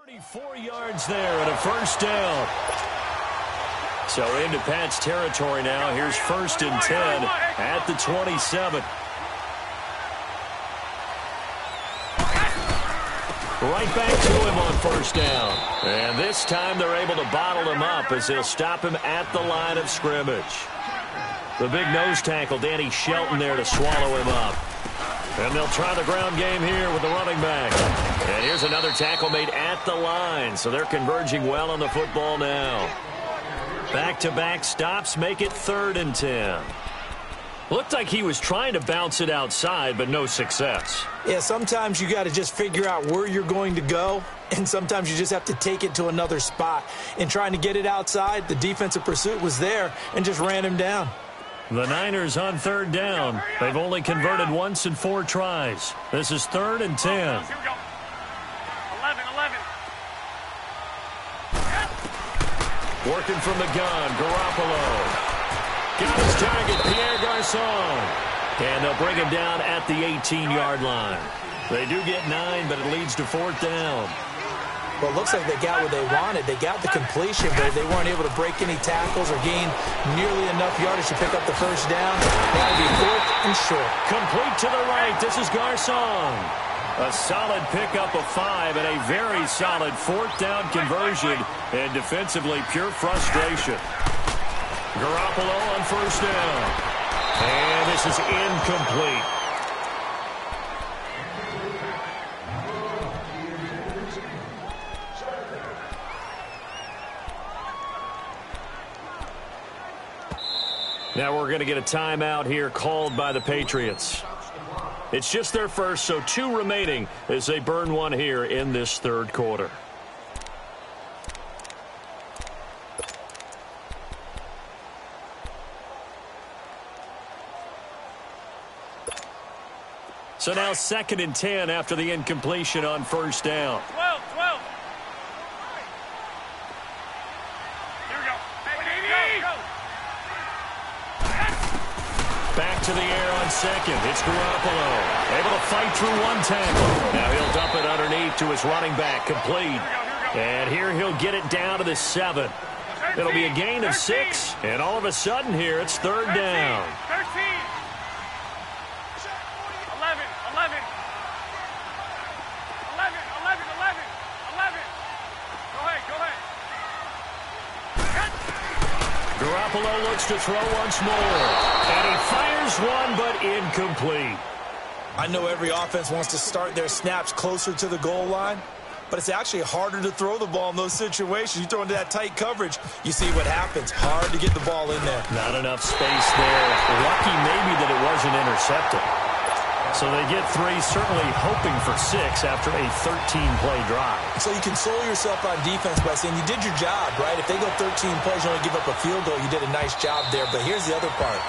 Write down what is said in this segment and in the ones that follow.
34 yards there and a first down. So into Pat's territory now. Here's 1st and 10 at the 27. Right back to him on first down. And this time they're able to bottle him up as they'll stop him at the line of scrimmage. The big nose tackle, Danny Shelton, there to swallow him up. And they'll try the ground game here with the running back. And here's another tackle made at the line. So they're converging well on the football now. Back-to-back stops make it 3rd and 10. Looked like he was trying to bounce it outside, but no success. Yeah, sometimes you got to just figure out where you're going to go, and sometimes you just have to take it to another spot. In trying to get it outside, the defensive pursuit was there and just ran him down. The Niners on 3rd down. They've only converted once in 4 tries. This is 3rd and 10. Here we go. 11. Working from the gun, Garoppolo. Got his target, Pierre Garçon. And they'll bring him down at the 18-yard line. They do get 9, but it leads to 4th down. Well, it looks like they got what they wanted. They got the completion, but they weren't able to break any tackles or gain nearly enough yardage to pick up the first down. That'll be 4th and short. Complete to the right. This is Garçon. A solid pickup of 5 and a very solid 4th down conversion. And defensively, pure frustration. Garoppolo on first down. And this is incomplete. Now we're going to get a timeout here called by the Patriots. It's just their first, so 2 remaining as they burn one here in this 3rd quarter. So now 2nd and 10 after the incompletion on first down. 12. Here we go. Go. Back to the air on 2nd. It's Garoppolo. Able to fight through one tackle. Now he'll dump it underneath to his running back. Complete. And here he'll get it down to the 7. It'll be a gain of 6. And all of a sudden here it's 3rd down. 13. 11. Go ahead. Garoppolo looks to throw once more. And he fires one, but incomplete. I know every offense wants to start their snaps closer to the goal line, but it's actually harder to throw the ball in those situations. You throw into that tight coverage, you see what happens. Hard to get the ball in there. Not enough space there. Lucky maybe that it wasn't intercepted. So they get 3, certainly hoping for 6 after a 13-play drive. So you console yourself on defense by saying you did your job, right? If they go 13 plays, you only give up a field goal, you did a nice job there. But here's the other part.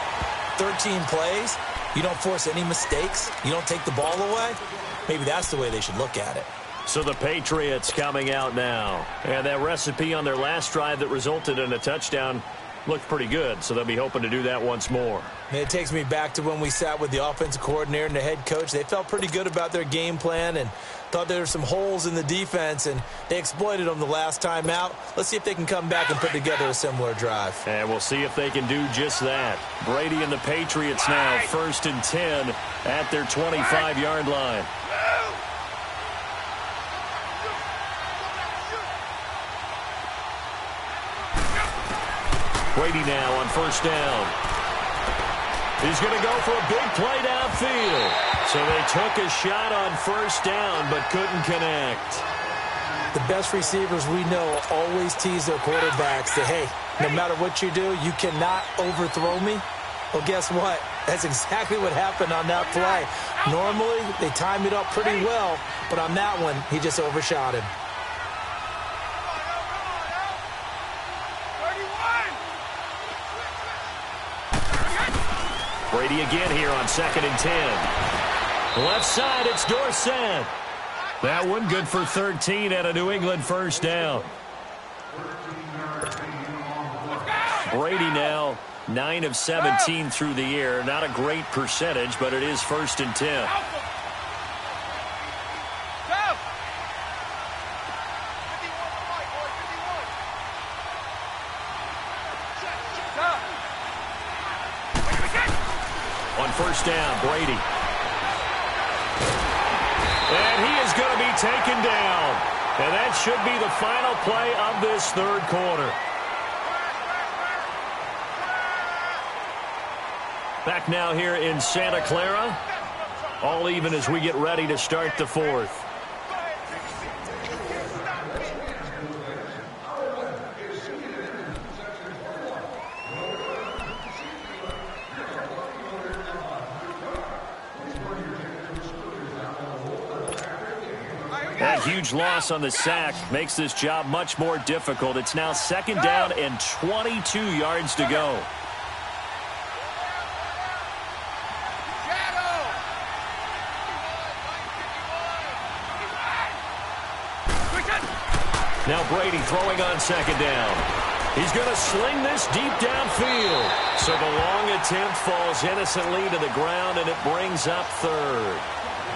13 plays, you don't force any mistakes, you don't take the ball away. Maybe that's the way they should look at it. So the Patriots coming out now. And that recipe on their last drive that resulted in a touchdown looked pretty good, so they'll be hoping to do that once more. And it takes me back to when we sat with the offensive coordinator and the head coach. They felt pretty good about their game plan and thought there were some holes in the defense, and they exploited them the last time out. Let's see if they can come back and put together a similar drive. And we'll see if they can do just that. Brady and the Patriots now 1st and 10 at their 25-yard line. Brady now on first down. He's going to go for a big play downfield. So they took a shot on first down but couldn't connect. The best receivers we know always tease their quarterbacks that, hey, no matter what you do, you cannot overthrow me. Well, guess what? That's exactly what happened on that play. Normally, they time it up pretty well, but on that one, he just overshot him. Brady again here on 2nd and 10. Left side, it's Dorsett. That one good for 13 at a New England first down. Brady now 9 of 17 through the air. Not a great percentage, but it is 1st and 10. on first down. Brady. And he is going to be taken down. And that should be the final play of this third quarter. Back now here in Santa Clara. All even as we get ready to start the fourth. That huge loss on the sack makes this job much more difficult. It's now second down and 22 yards to go. Now Brady throwing on second down. He's going to sling this deep downfield. So the long attempt falls innocently to the ground, and it brings up third.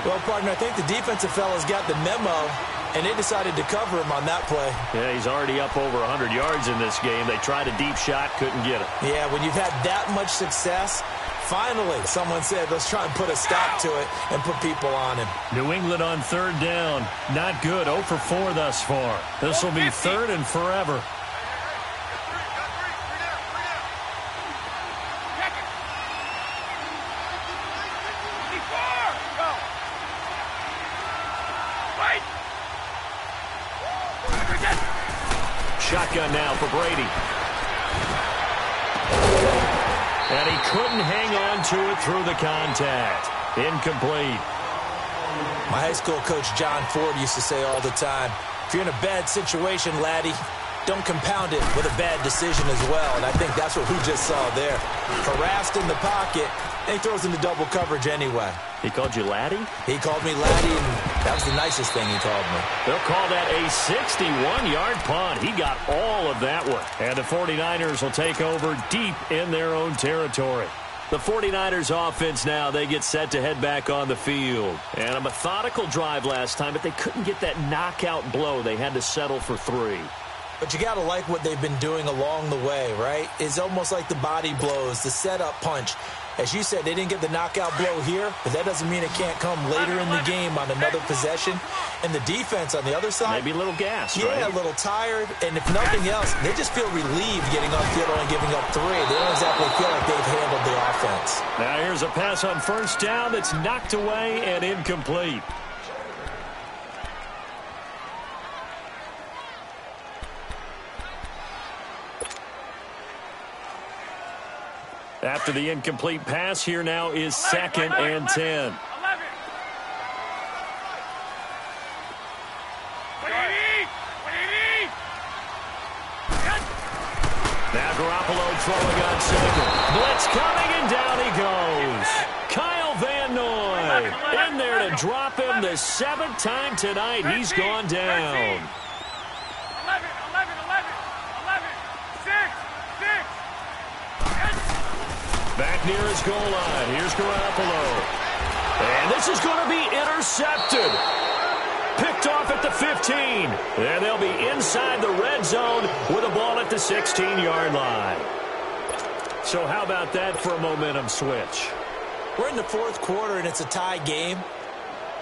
Well, partner, I think the defensive fellas got the memo, and they decided to cover him on that play. Yeah, he's already up over 100 yards in this game. They tried a deep shot, couldn't get it. Yeah, when you've had that much success, finally someone said, let's try and put a stop to it and put people on him. New England on third down. Not good. 0 for 4 thus far. This will be third and forever. Shotgun now for Brady. And he couldn't hang on to it through the contact. Incomplete. My high school coach, John Ford, used to say all the time, if you're in a bad situation, laddie, don't compound it with a bad decision as well. And I think that's what we just saw there. Harassed in the pocket, and he throws into double coverage anyway. He called you laddie? He called me laddie, and that was the nicest thing he called me. They'll call that a 61-yard punt. He got all of that one. And the 49ers will take over deep in their own territory. The 49ers offense now, they get set to head back on the field. And a methodical drive last time, but they couldn't get that knockout blow. They had to settle for 3. But you got to like what they've been doing along the way, right? It's almost like the body blows, the setup punch. As you said, they didn't get the knockout blow here, but that doesn't mean it can't come later in the game on another possession. And the defense on the other side, maybe a little gassed, yeah, right? A little tired. And if nothing else, they just feel relieved getting off field and giving up 3. They don't exactly feel like they've handled the offense. Now here's a pass on first down that's knocked away and incomplete. After the incomplete pass, here now is second and 10. Now Garoppolo throwing on second. Blitz coming, and down he goes. Kyle Van Noy in there to drop him the 7th time tonight. He's gone down. 11, 6. Back near his goal line. Here's Garoppolo. And this is going to be intercepted. Picked off at the 15. And they'll be inside the red zone with a ball at the 16-yard line. So how about that for a momentum switch? We're in the fourth quarter, and it's a tie game.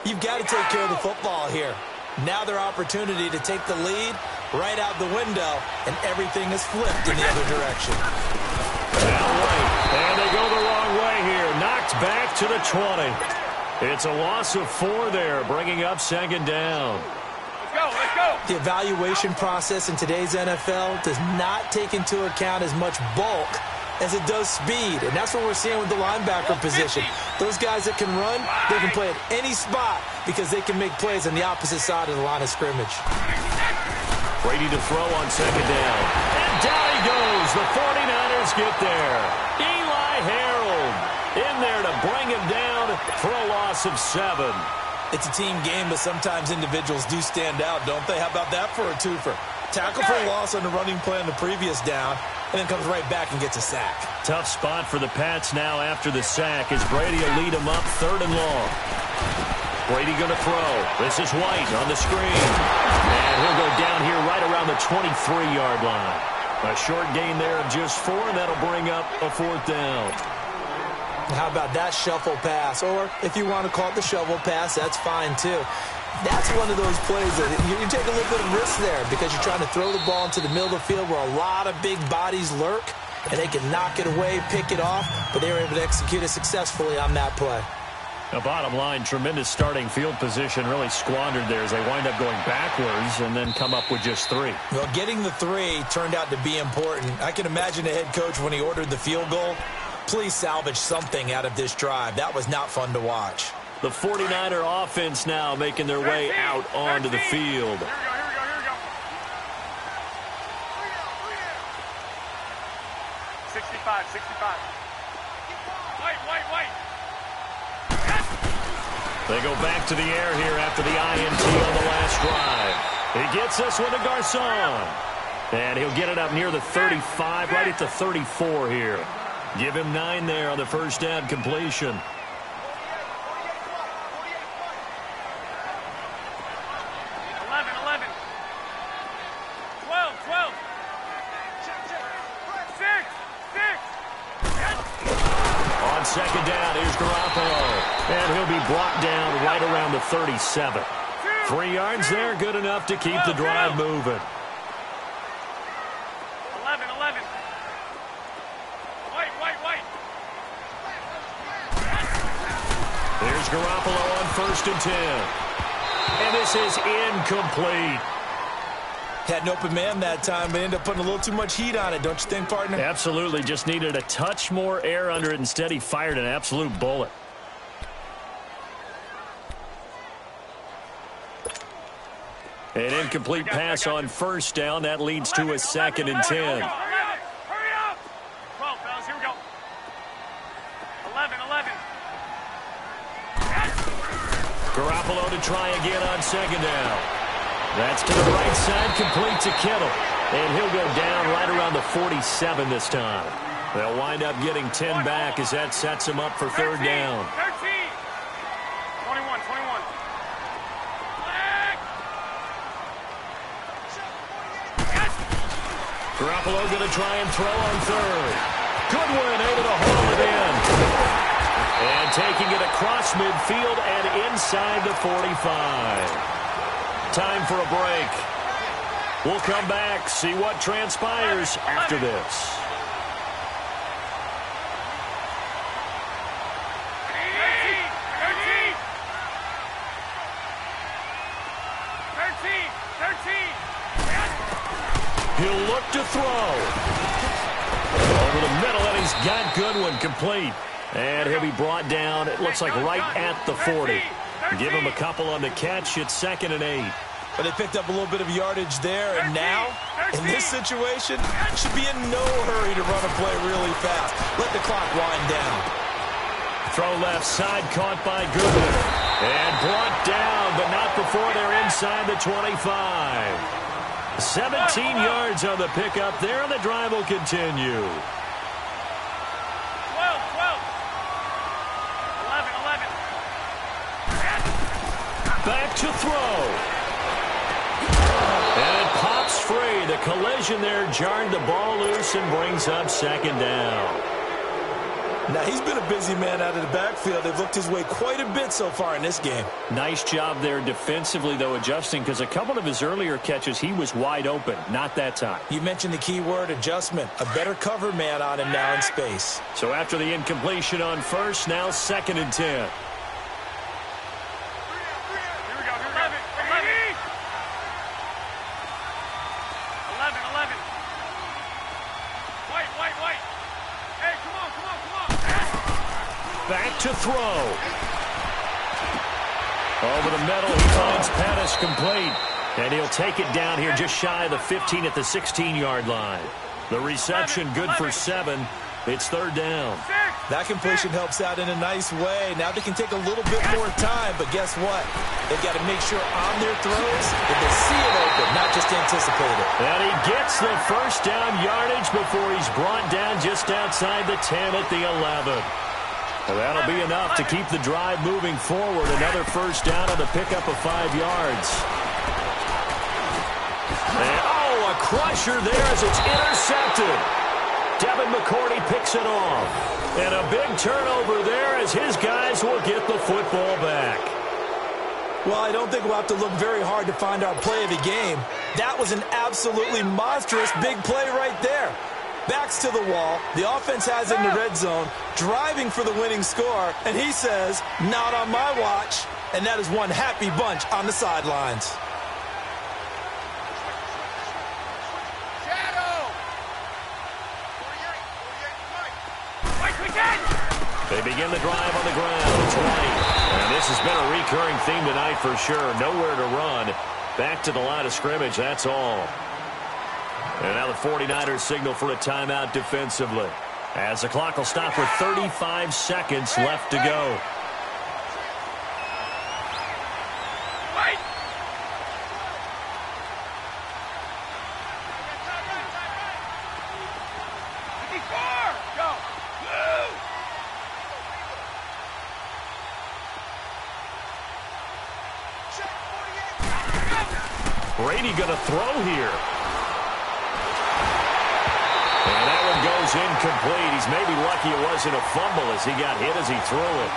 You've got to take care of the football here. Now their opportunity to take the lead right out the window, and everything is flipped in the other direction. Now right, and they go the wrong way here. Knocked back to the 20. It's a loss of 4 there, bringing up second down. Let's go. The evaluation process in today's NFL does not take into account as much bulk as it does speed, and that's what we're seeing with the linebacker position. Those guys that can run, they can play at any spot because they can make plays on the opposite side of the line of scrimmage. Brady to throw on second down. And down he goes. The 49ers get there. Eli Harold in there to bring him down for a loss of 7. It's a team game, but sometimes individuals do stand out, don't they? How about that for a twofer? Tackle for a loss on the running play on the previous down, and then comes right back and gets a sack. Tough spot for the Pats now after the sack as Brady will lead them up 3rd and long. Brady going to throw. This is White on the screen. And he'll go down here right around the 23-yard line. A short gain there of just 4, and that'll bring up a 4th down. How about that shuffle pass? Or if you want to call it the shovel pass, that's fine too. That's one of those plays that you take a little bit of risk there because you're trying to throw the ball into the middle of the field where a lot of big bodies lurk, and they can knock it away, pick it off, but they were able to execute it successfully on that play. The bottom line, tremendous starting field position, really squandered there as they wind up going backwards and then come up with just 3. Well, getting the 3 turned out to be important. I can imagine the head coach when he ordered the field goal. Please salvage something out of this drive. That was not fun to watch. The 49er offense now making their way out onto the field. Here we go. 65. Wait. They go back to the air here after the INT on the last drive. He gets this one to Garcon. And he'll get it up near the 35, right at the 34 here. Give him 9 there on the first down completion. 11. 12. 6. On second down, here's Garoppolo. And he'll be brought down right around the 37. 3 yards there, good enough to keep the drive moving. 11. Wait. Here's Garoppolo on first and 10. And this is incomplete. Had an open man that time, but ended up putting a little too much heat on it, don't you think, partner? Absolutely, just needed a touch more air under it. Instead, he fired an absolute bullet. An incomplete pass on first down. That leads to a second and 10. Hurry up. 12, fellas, here we go. 11. Garoppolo to try again on second down. That's to the right side, complete to Kittle. And he'll go down right around the 47 this time. They'll wind up getting 10 back as that sets them up for third down. 13. 21. Garoppolo going to try and throw on third. Goodwin able to haul it in. And taking it across midfield and inside the 45. Time for a break. We'll come back, see what transpires after this. 13. He'll look to throw. Over the middle, and he's got Goodwin complete. And he'll be brought down, it looks like right at the 40. Give him a couple on the catch. It's second and 8. But they picked up a little bit of yardage there, and now, in this situation, should be in no hurry to run a play really fast. Let the clock wind down. Throw left side, caught by Goodwin. And brought down, but not before they're inside the 25. 17 yards on the pickup there, and the drive will continue. 11. Back to throw. And it pops free. The collision there jarred the ball loose and brings up second down. Now, he's been a busy man out of the backfield. They've looked his way quite a bit so far in this game. Nice job there defensively, though, adjusting, because a couple of his earlier catches, he was wide open. Not that time. You mentioned the key word, adjustment. A better cover man on him now in space. So after the incompletion on first, now second and 10. Here we go. 11. 11. Wait. Hey, come on. Back to throw. Over the middle, he finds Pettis complete. And he'll take it down here just shy of the 15 at the 16-yard line. The reception good for 7. It's third down. That completion helps out in a nice way. Now they can take a little bit more time, but guess what? They've got to make sure on their throws that they see it open, not just anticipate it. And he gets the first down yardage before he's brought down just outside the 10 at the 11. Well, that'll be enough to keep the drive moving forward. Another first down on the pickup of 5 yards. And, a crusher there as it's intercepted. Devin McCourty picks it off. And a big turnover there as his guys will get the football back. Well, I don't think we'll have to look very hard to find our play of the game. That was an absolutely monstrous big play right there. Backs to the wall. The offense has it in the red zone, driving for the winning score. And he says, not on my watch. And that is one happy bunch on the sidelines. They begin the drive on the ground. 20. And this has been a recurring theme tonight for sure. Nowhere to run. Back to the line of scrimmage, that's all. And now the 49ers signal for a timeout defensively, as the clock will stop with 35 seconds left to go. Brady going to throw here. And that one goes incomplete. He's maybe lucky it wasn't a fumble as he got hit as he threw it.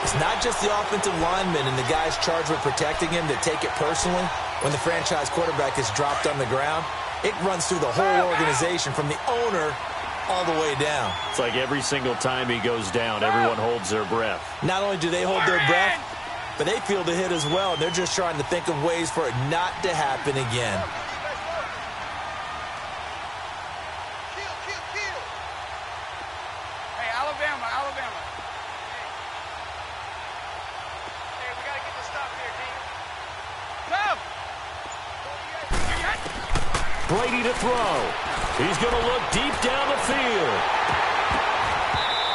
It's not just the offensive linemen and the guys charged with protecting him that take it personally. When the franchise quarterback is dropped on the ground, it runs through the whole organization from the owner all the way down. It's like every single time he goes down, everyone holds their breath. Not only do they hold their breath, but they feel the hit as well. They're just trying to think of ways for it not to happen again. Hey, Alabama. Hey, we got to get the stop here, team. Come! Brady to throw. He's going to look deep down the field.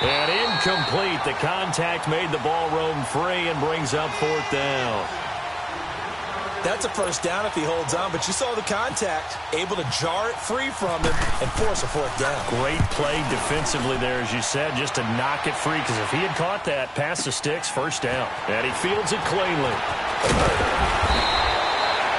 And incomplete. The contact made the ball roam free and brings up fourth down. That's a first down if he holds on, but you saw the contact, able to jar it free from him and force a fourth down. Great play defensively there, as you said, just to knock it free, because if he had caught that, past the sticks, first down. And he fields it cleanly.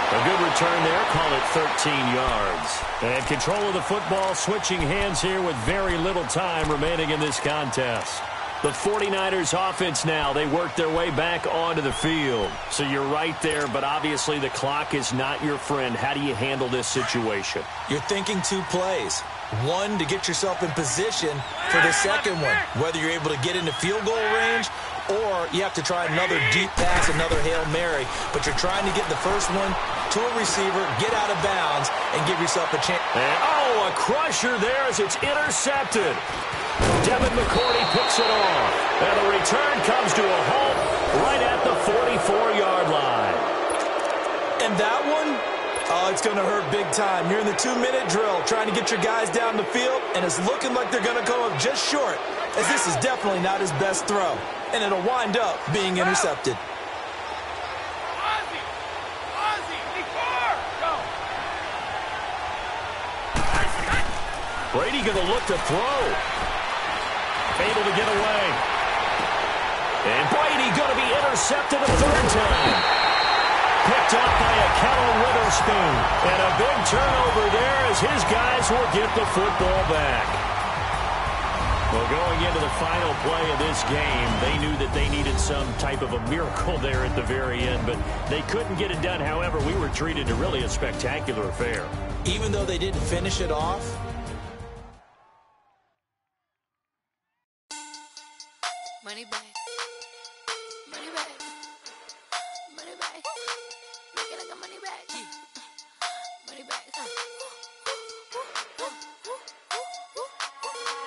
A good return there, call it 13 yards. And control of the football, switching hands here with very little time remaining in this contest. The 49ers offense now, they work their way back onto the field. So you're right there, but obviously the clock is not your friend. How do you handle this situation? You're thinking two plays. One, to get yourself in position for the second one, whether you're able to get into field goal range or you have to try another deep pass, another Hail Mary, but you're trying to get the first one to a receiver, get out of bounds, and give yourself a chance. And, a crusher there as it's intercepted. Devin McCourty picks it off, and the return comes to a halt right at the 44-yard line. And that one, it's going to hurt big time. You're in the 2-minute drill trying to get your guys down the field, and it's looking like they're going to come up just short, as this is definitely not his best throw, and it'll wind up being intercepted. Brady going to look to throw. Able to get away. And Brady going to be intercepted a third time. Picked up by a Kettle Witherspoon. And a big turnover there as his guys will get the football back. Well, going into the final play of this game, they knew that they needed some type of a miracle there at the very end, but they couldn't get it done. However, we were treated to really a spectacular affair. Even though they didn't finish it off, money back. Money back. Money back. Make it like a money back. Money back.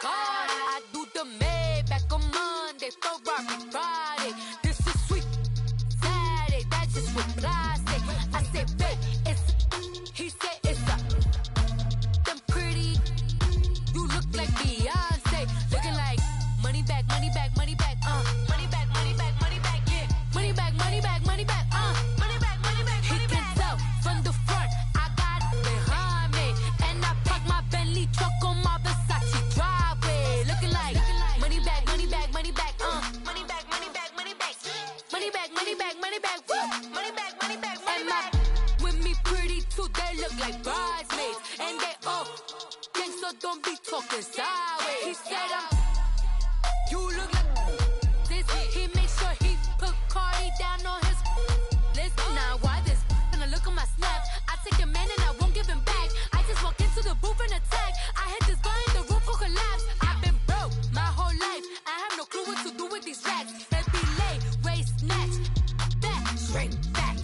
God, I do the Maybach on Monday, Ferrari Friday. This is sweet Saturday, that's just with plastic. I said, babe, it's, he said it's a, them pretty, you look like Beyonce, looking like money back, money back, money back, money back, money back, money back, yeah, money back, money back, money back, money back, money back, he can tell from the front, I got it behind me, and I park my Bentley truck on my Versace driveway, looking like money back, money back, money back, money back, money back, money back, money back, money back, money back, money back, money back, money back, with me pretty too, they look like bridesmaids, and they all gangsta so don't be talking sideways. He said you look like this. He makes sure he put Cardi down on his list. Now why this? Gonna look at my snap. I take a man and I won't give him back. I just walk into the booth and attack. I hit this button, the roof will collapse. I've been broke my whole life. I have no clue what to do with these racks. Every lay, waist snatch, back, straight back.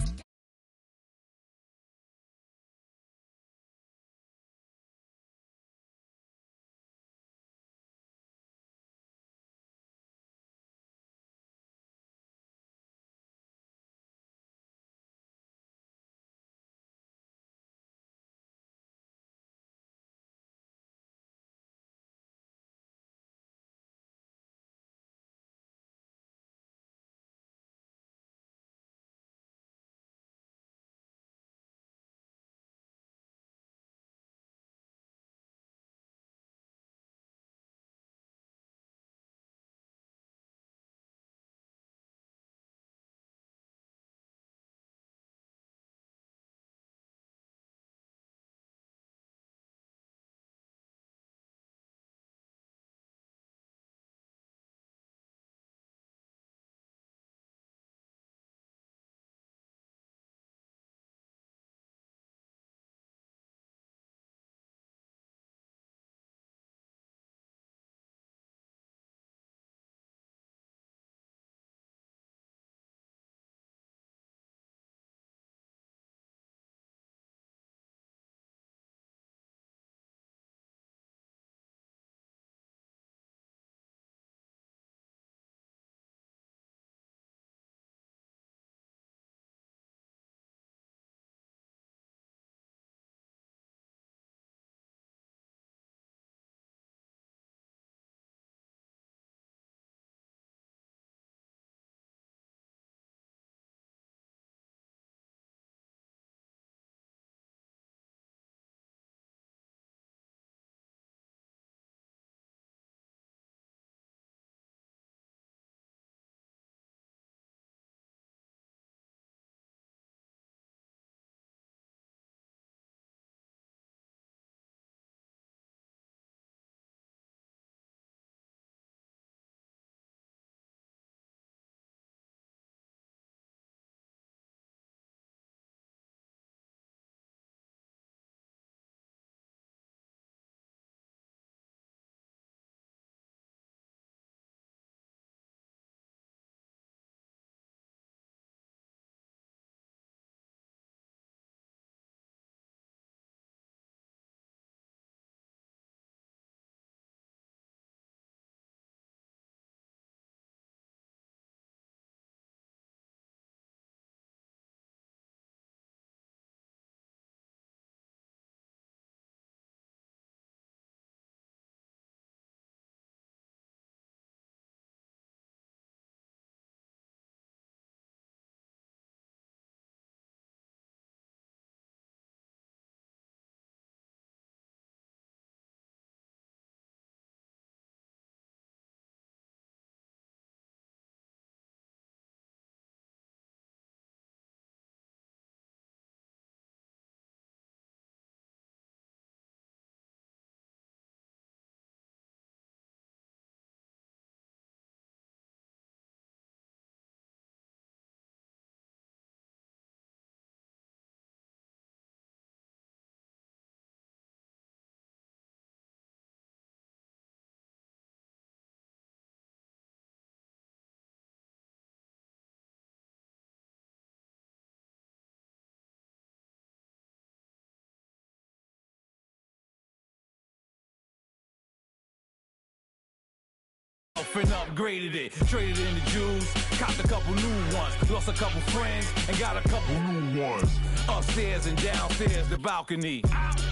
And upgraded it, traded in the Jews, copped a couple new ones, lost a couple friends, and got a couple new ones. Upstairs and downstairs, the balcony.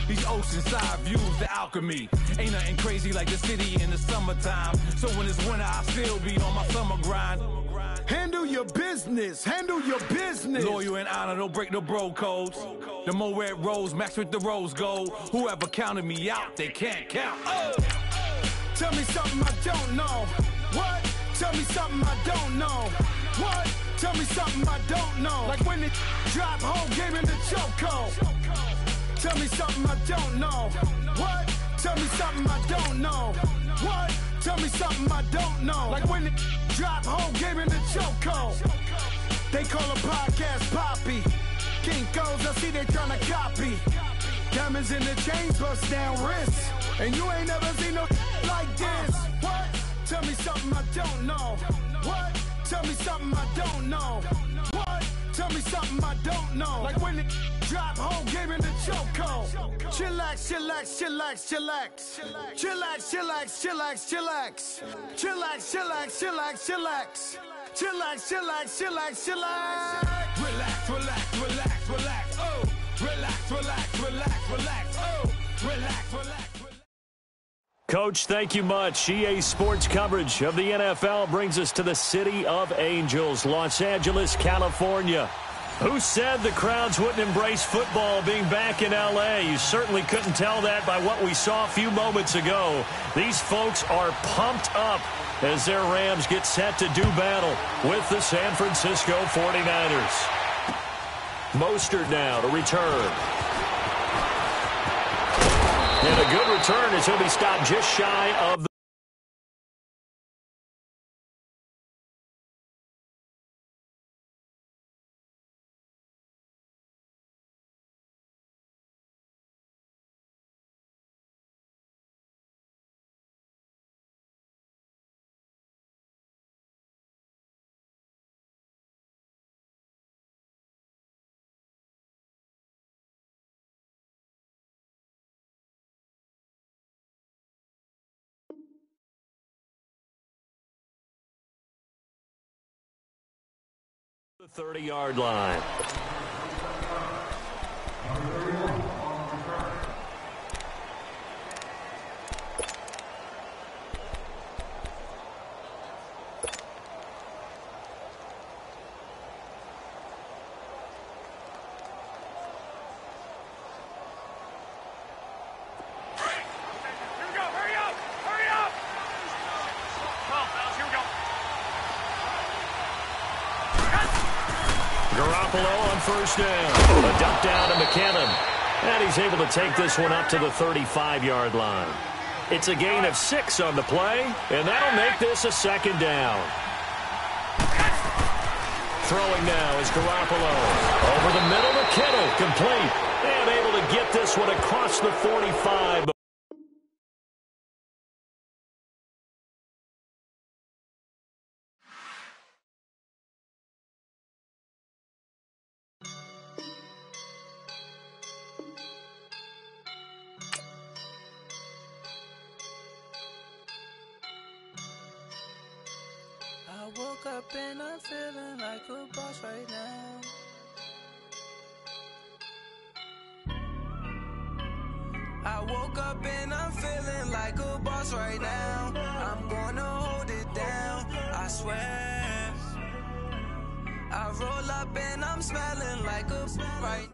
These oceanside views, the alchemy. Ain't nothing crazy like the city in the summertime. So when it's winter, I still be on my summer grind. Handle your business, handle your business. Loyal and honor, don't break the bro codes. The more red rose, max with the rose gold. Whoever counted me out, they can't count. Oh. Tell me something I don't know. What? Tell me something I don't know. What? Tell me something I don't know. Like when it drop whole game in the chokehold. Tell me something I don't know. What? Tell me something I don't know. What? Tell me something I don't know. Like when it drop whole game in the chokehold. They call a podcast Poppy. Kinkos, I see they tryna copy. Diamonds in the chains, bust down wrists. And you ain't never seen no like this. What? Tell me something I don't know. What? Tell me something I don't know. What? Tell me something I don't know. Like when it drop whole game in the chokehold. Chillax, chillax, chillax, chillax. Chillax, chillax, chillax, chillax. Chillax, chillax, chillax, chillax. Chillax, chillax, chillax, chillax. Relax, relax, relax, relax. Oh, relax, relax, relax, relax. Oh, relax, relax. Coach, thank you much. EA Sports coverage of the NFL brings us to the City of Angels, Los Angeles, California. Who said the crowds wouldn't embrace football being back in L.A.? You certainly couldn't tell that by what we saw a few moments ago. These folks are pumped up as their Rams get set to do battle with the San Francisco 49ers. Mostert now to return. And a good return as he'll be stopped just shy of the... the 30-yard line. On first down. A dump down to McKinnon. And he's able to take this one up to the 35-yard line. It's a gain of 6 on the play, and that'll make this a second down. Throwing now is Garoppolo. Over the middle to Kittle. Complete. And able to get this one across the 45. I woke up and I'm feeling like a boss right now. I woke up and I'm feeling like a boss right now. I'm gonna hold it down, I swear. I roll up and I'm smelling like a right.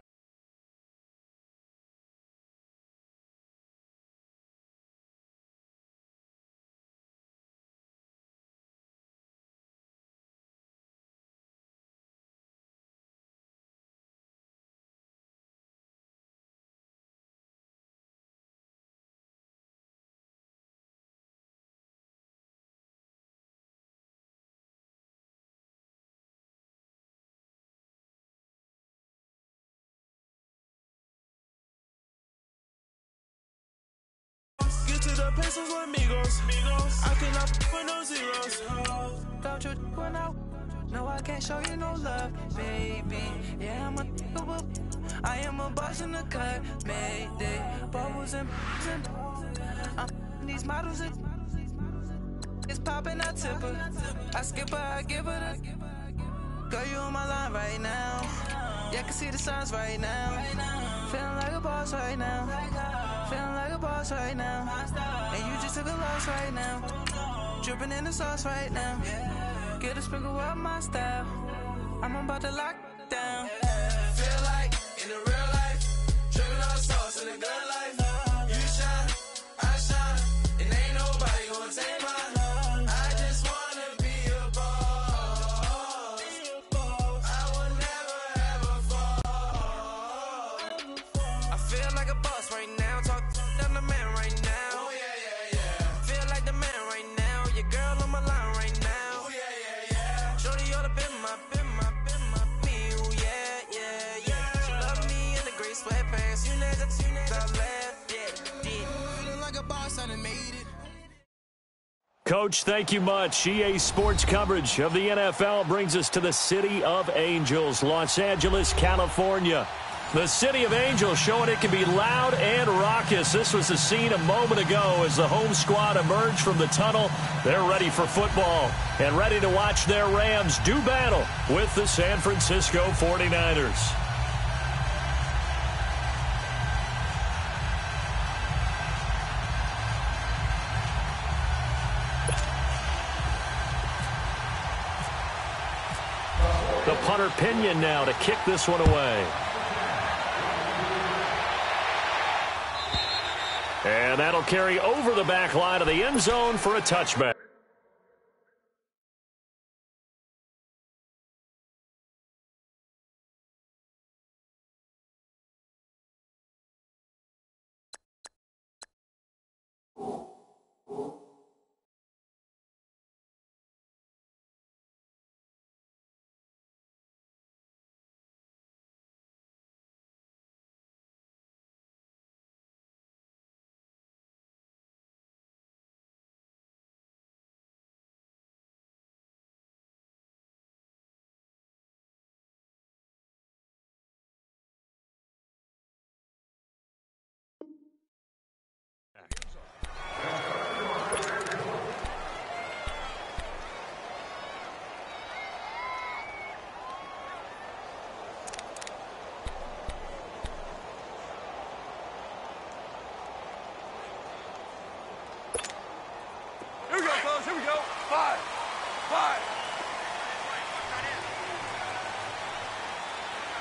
Get to the pesos with amigos. I cannot for no zeros. Don't you run out? No, I can't show you no love, baby. Yeah, I am a boss in the cut, Mayday. Bubbles and these models and it's popping, I tip her. I skip her, I give her the. Girl, you on my line right now. Yeah, I can see the signs right now. Feeling like a boss right now. Feeling like a boss right now. And you just took a loss right now. Dripping in the sauce right now. Get a sprinkle up my style. I'm about to lock down. Feel like in the real life, dripping all sauce in the good life. You shine, I shine, and ain't nobody gonna take mine. I just wanna be a boss. I will never ever fall. I feel like a boss right now. Talk to the man right now. Coach, thank you much. EA Sports coverage of the NFL brings us to the City of Angels, Los Angeles, California. The City of Angels showing it can be loud and raucous. This was the scene a moment ago as the home squad emerged from the tunnel. They're ready for football and ready to watch their Rams do battle with the San Francisco 49ers. The punter Pinion now to kick this one away. And that'll carry over the back line of the end zone for a touchback. Here we go. 5.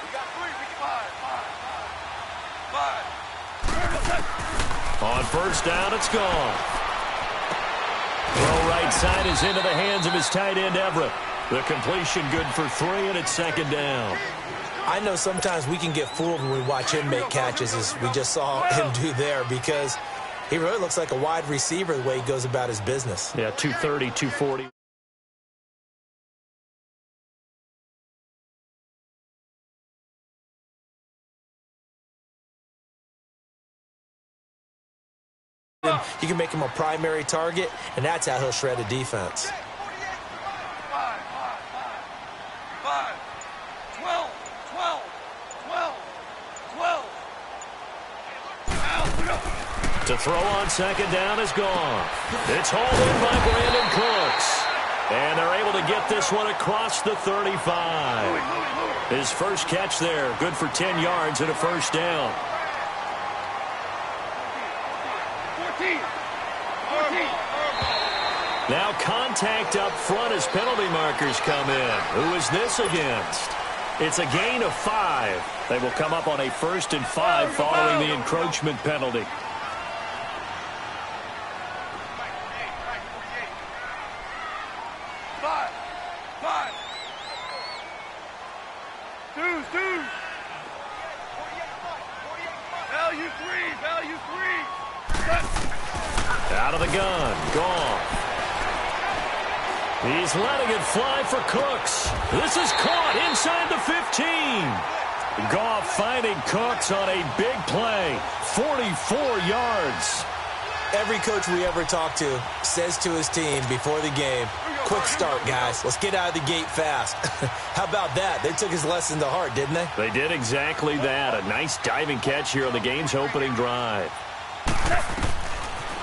We got 3. We got 5. On first down, it's gone. Throw right side is into the hands of his tight end, Everett. The completion good for 3, and it's second down. I know sometimes we can get fooled when we watch him make catches, as we just saw him do there, because he really looks like a wide receiver the way he goes about his business. Yeah, 230, 240. You can make him a primary target, and that's how he'll shred a defense. 12. To throw on second down is gone. It's hauled in by Brandon Cooks. And they're able to get this one across the 35. His first catch there, good for 10 yards and a first down. 14. Now contact up front as penalty markers come in. Who is this against? It's a gain of 5. They will come up on a 1st and 5 following the encroachment penalty. Out of the gun. Gone. He's letting it fly for Cooks. This is caught inside the 15. Goff finding Cooks on a big play. 44 yards. Every coach we ever talk to says to his team before the game, quick start, guys. Let's get out of the gate fast. How about that? They took his lesson to heart, didn't they? They did exactly that. A nice diving catch here on the game's opening drive.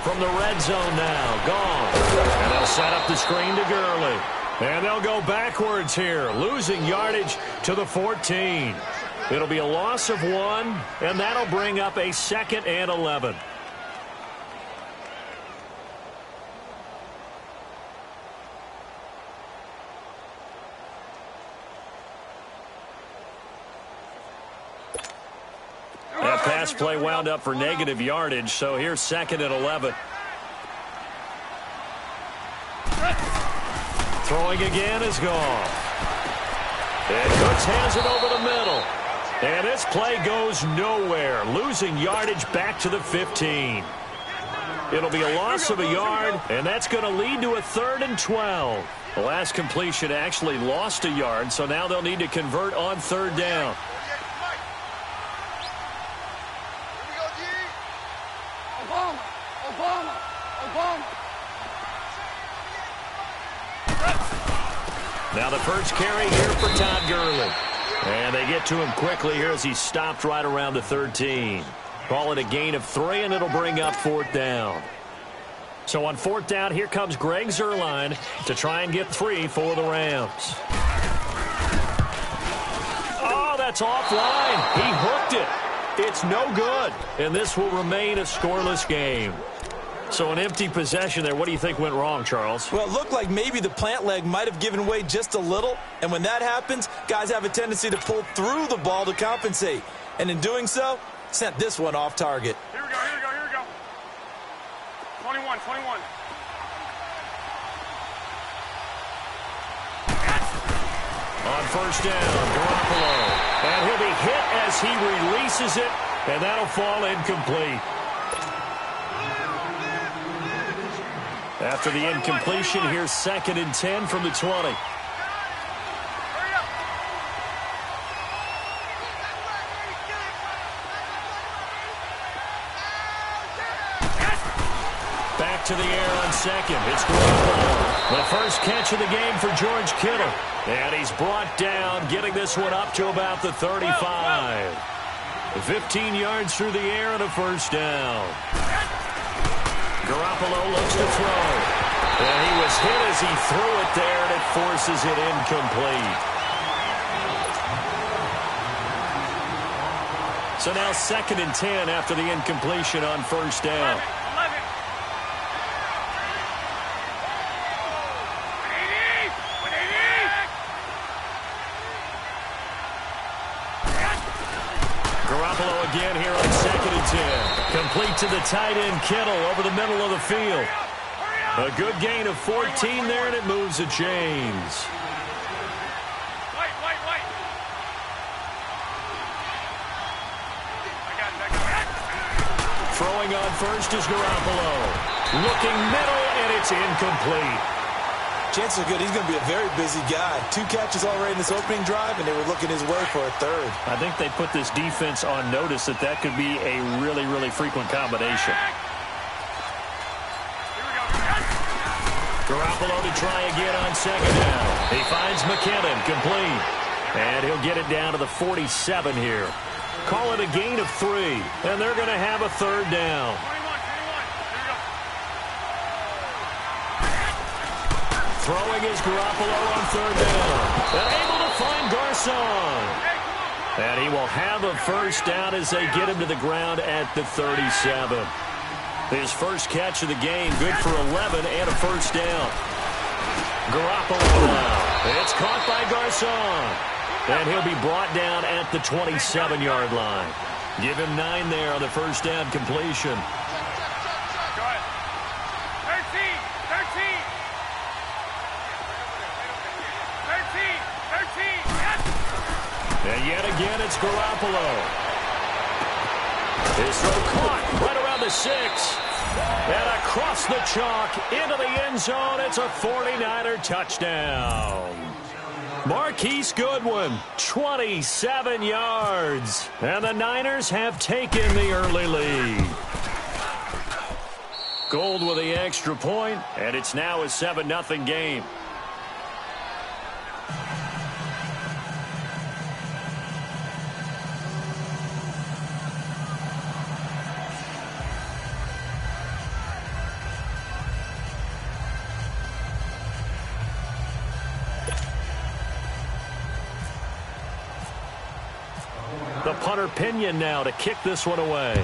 From the red zone now, gone. And they'll set up the screen to Gurley. And they'll go backwards here, losing yardage to the 14. It'll be a loss of 1, and that'll bring up a 2nd and 11. That pass play wound up for negative yardage, so here's 2nd and 11. Throwing again is gone. And Cooks has it over the middle. And this play goes nowhere, losing yardage back to the 15. It'll be a loss of a yard, and that's going to lead to a 3rd and 12. The last completion actually lost a yard, so now they'll need to convert on 3rd down. Now the first carry here for Todd Gurley. And they get to him quickly here as he stopped right around the 13. Call it a gain of 3, and it'll bring up 4th down. So on 4th down, here comes Greg Zuerlein to try and get 3 for the Rams. Oh, that's offline. He hooked it. It's no good. And this will remain a scoreless game. So an empty possession there. What do you think went wrong, Charles? Well, it looked like maybe the plant leg might have given way just a little. And when that happens, guys have a tendency to pull through the ball to compensate. And in doing so, sent this one off target. Here we go, here we go, here we go. 21, 21. On first down, Garoppolo. And he'll be hit as he releases it, and that'll fall incomplete. After the incompletion, here's 2nd and 10 from the 20. Back to the air on 2nd. It's Garoppolo. The first catch of the game for George Kittle. And he's brought down, getting this one up to about the 35. 15 yards through the air and a first down. Garoppolo looks to throw. And he was hit as he threw it there, and it forces it incomplete. So now 2nd and 10 after the incompletion on first down. 11. Garoppolo again here on 2nd and 10. Complete to the tight end, Kittle, over the middle of the field. A good gain of 14 there, and it moves the chains. White. Throwing on first is Garoppolo. Looking middle, and it's incomplete. Chances are good he's going to be a very busy guy. 2 catches already in this opening drive, and they were looking his way for a 3rd. I think they put this defense on notice that could be a really, really frequent combination. Garoppolo to try again on 2nd down. He finds McKinnon, complete. And he'll get it down to the 47 here. Call it a gain of 3, and they're going to have a 3rd down. 21. Here we go. Throwing is Garoppolo on 3rd down. And able to find Garcon. And he will have a first down as they get him to the ground at the 37. His first catch of the game, good for 11 and a first down. Garoppolo now. It's caught by Garcon. And he'll be brought down at the 27-yard line. Give him 9 there on the first down completion. Go ahead. 13. And yet again, it's Garoppolo. His throw caught right around the 6. And across the chalk into the end zone. It's a 49er touchdown. Marquise Goodwin, 27 yards. And the Niners have taken the early lead. Gold with the extra point, and it's now a 7-0 game. The punter Pinion now to kick this one away.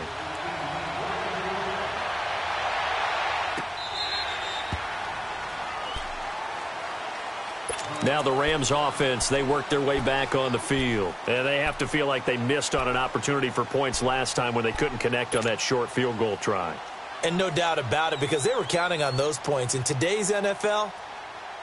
Now the Rams offense, they work their way back on the field. And they have to feel like they missed on an opportunity for points last time when they couldn't connect on that short field goal try. And no doubt about it, because they were counting on those points. In today's NFL,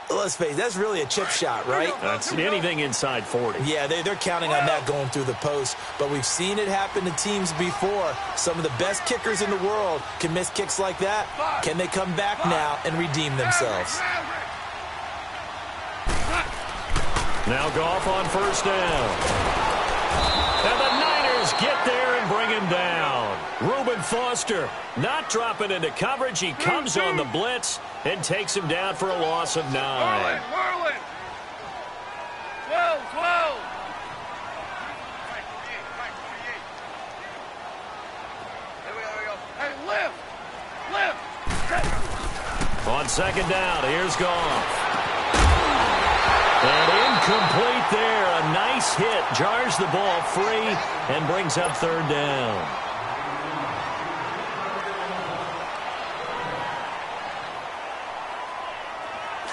let's face it, that's really a chip shot, right? That's anything inside 40. Yeah, they're counting on that going through the post. But we've seen it happen to teams before. Some of the best kickers in the world can miss kicks like that. Can they come back now and redeem themselves? Now Goff on first down. And the Niners get there and bring him down. Reuben Foster not dropping into coverage. He comes on the blitz and takes him down for a loss of 9. Merlin. 12. There we go. Hey, lift. On second down, here's Goff. And incomplete there. A nice hit. Jars the ball free and brings up third down.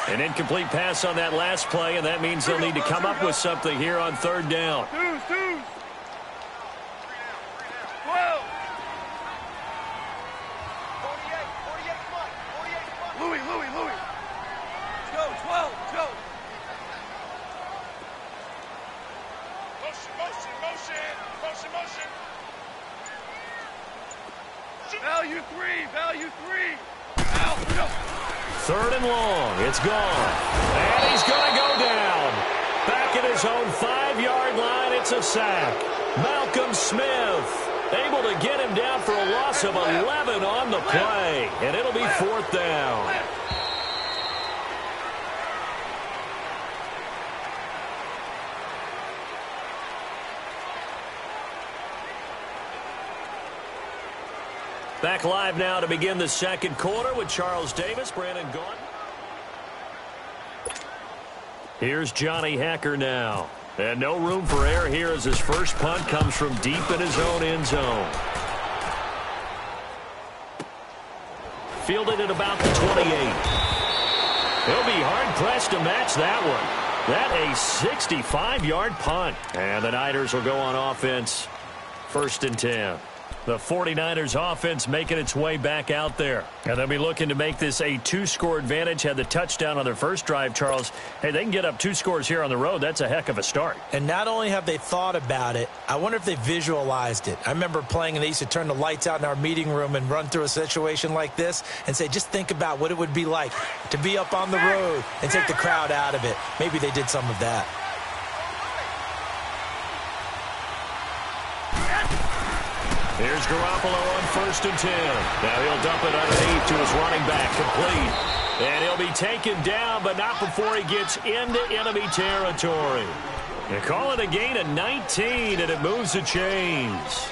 An incomplete pass on that last play, and that means they'll need to come up with something here on third down. Twos. 12. Louis. Let's go, 12. Motion. Value three. Third and long. It's gone. And he's going to go down. Back at his own 5-yard line, it's a sack. Malcolm Smith able to get him down for a loss of 11 on the play. And it'll be fourth down. Back live now to begin the second quarter with Charles Davis, Brandon Gaudin. Here's Johnny Hacker now. And no room for error here as his first punt comes from deep in his own end zone. Fielded at about the 28. He'll be hard-pressed to match that one. That a 65-yard punt. And the Niners will go on offense. First and 10. The 49ers offense making its way back out there. And they'll be looking to make this a 2-score advantage. Had the touchdown on their first drive, Charles. Hey, they can get up 2 scores here on the road. That's a heck of a start. And not only have they thought about it, I wonder if they visualized it. I remember playing and they used to turn the lights out in our meeting room and run through a situation like this and say, just think about what it would be like to be up on the road and take the crowd out of it. Maybe they did some of that. Here's Garoppolo on first and 10. Now he'll dump it underneath to his running back, complete. And he'll be taken down, but not before he gets into enemy territory. They call it a gain of 19, and it moves the chains.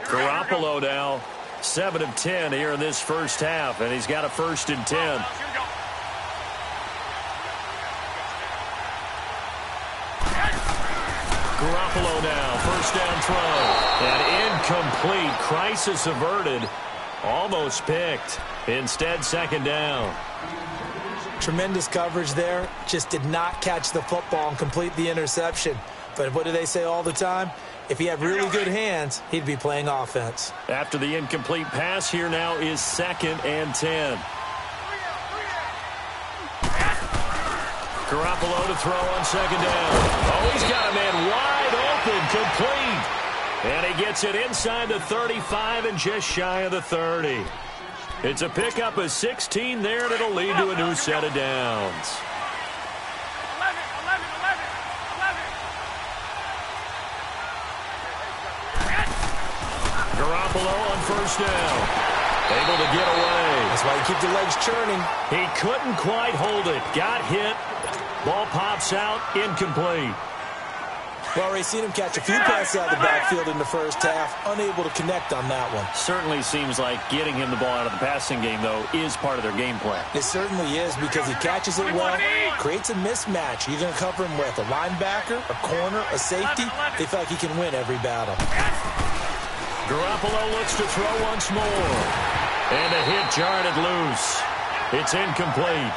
Garoppolo now 7 of 10 here in this first half, and he's got a first and 10. Garoppolo now, first down throw. And incomplete. Crisis averted. Almost picked. Instead, second down. Tremendous coverage there. Just did not catch the football and complete the interception. But what do they say all the time? If he had really good hands, he'd be playing offense. After the incomplete pass, here now is second and 10. Garoppolo to throw on second down. Oh, he's got a man wide open, complete. And he gets it inside the 35 and just shy of the 30. It's a pickup of 16 there, and it'll lead to a new set of downs. 11. Garoppolo on first down. Able to get away. That's why you keep the legs churning. He couldn't quite hold it. Got hit. Ball pops out, incomplete. Well, already seen him catch a few passes out of the backfield in the first half. Unable to connect on that one. Certainly seems like getting him the ball out of the passing game, though, is part of their game plan. It certainly is because he catches it well, creates a mismatch. You're going to cover him with a linebacker, a corner, a safety. They feel like he can win every battle. Garoppolo looks to throw once more. And a hit jarred it loose. It's incomplete.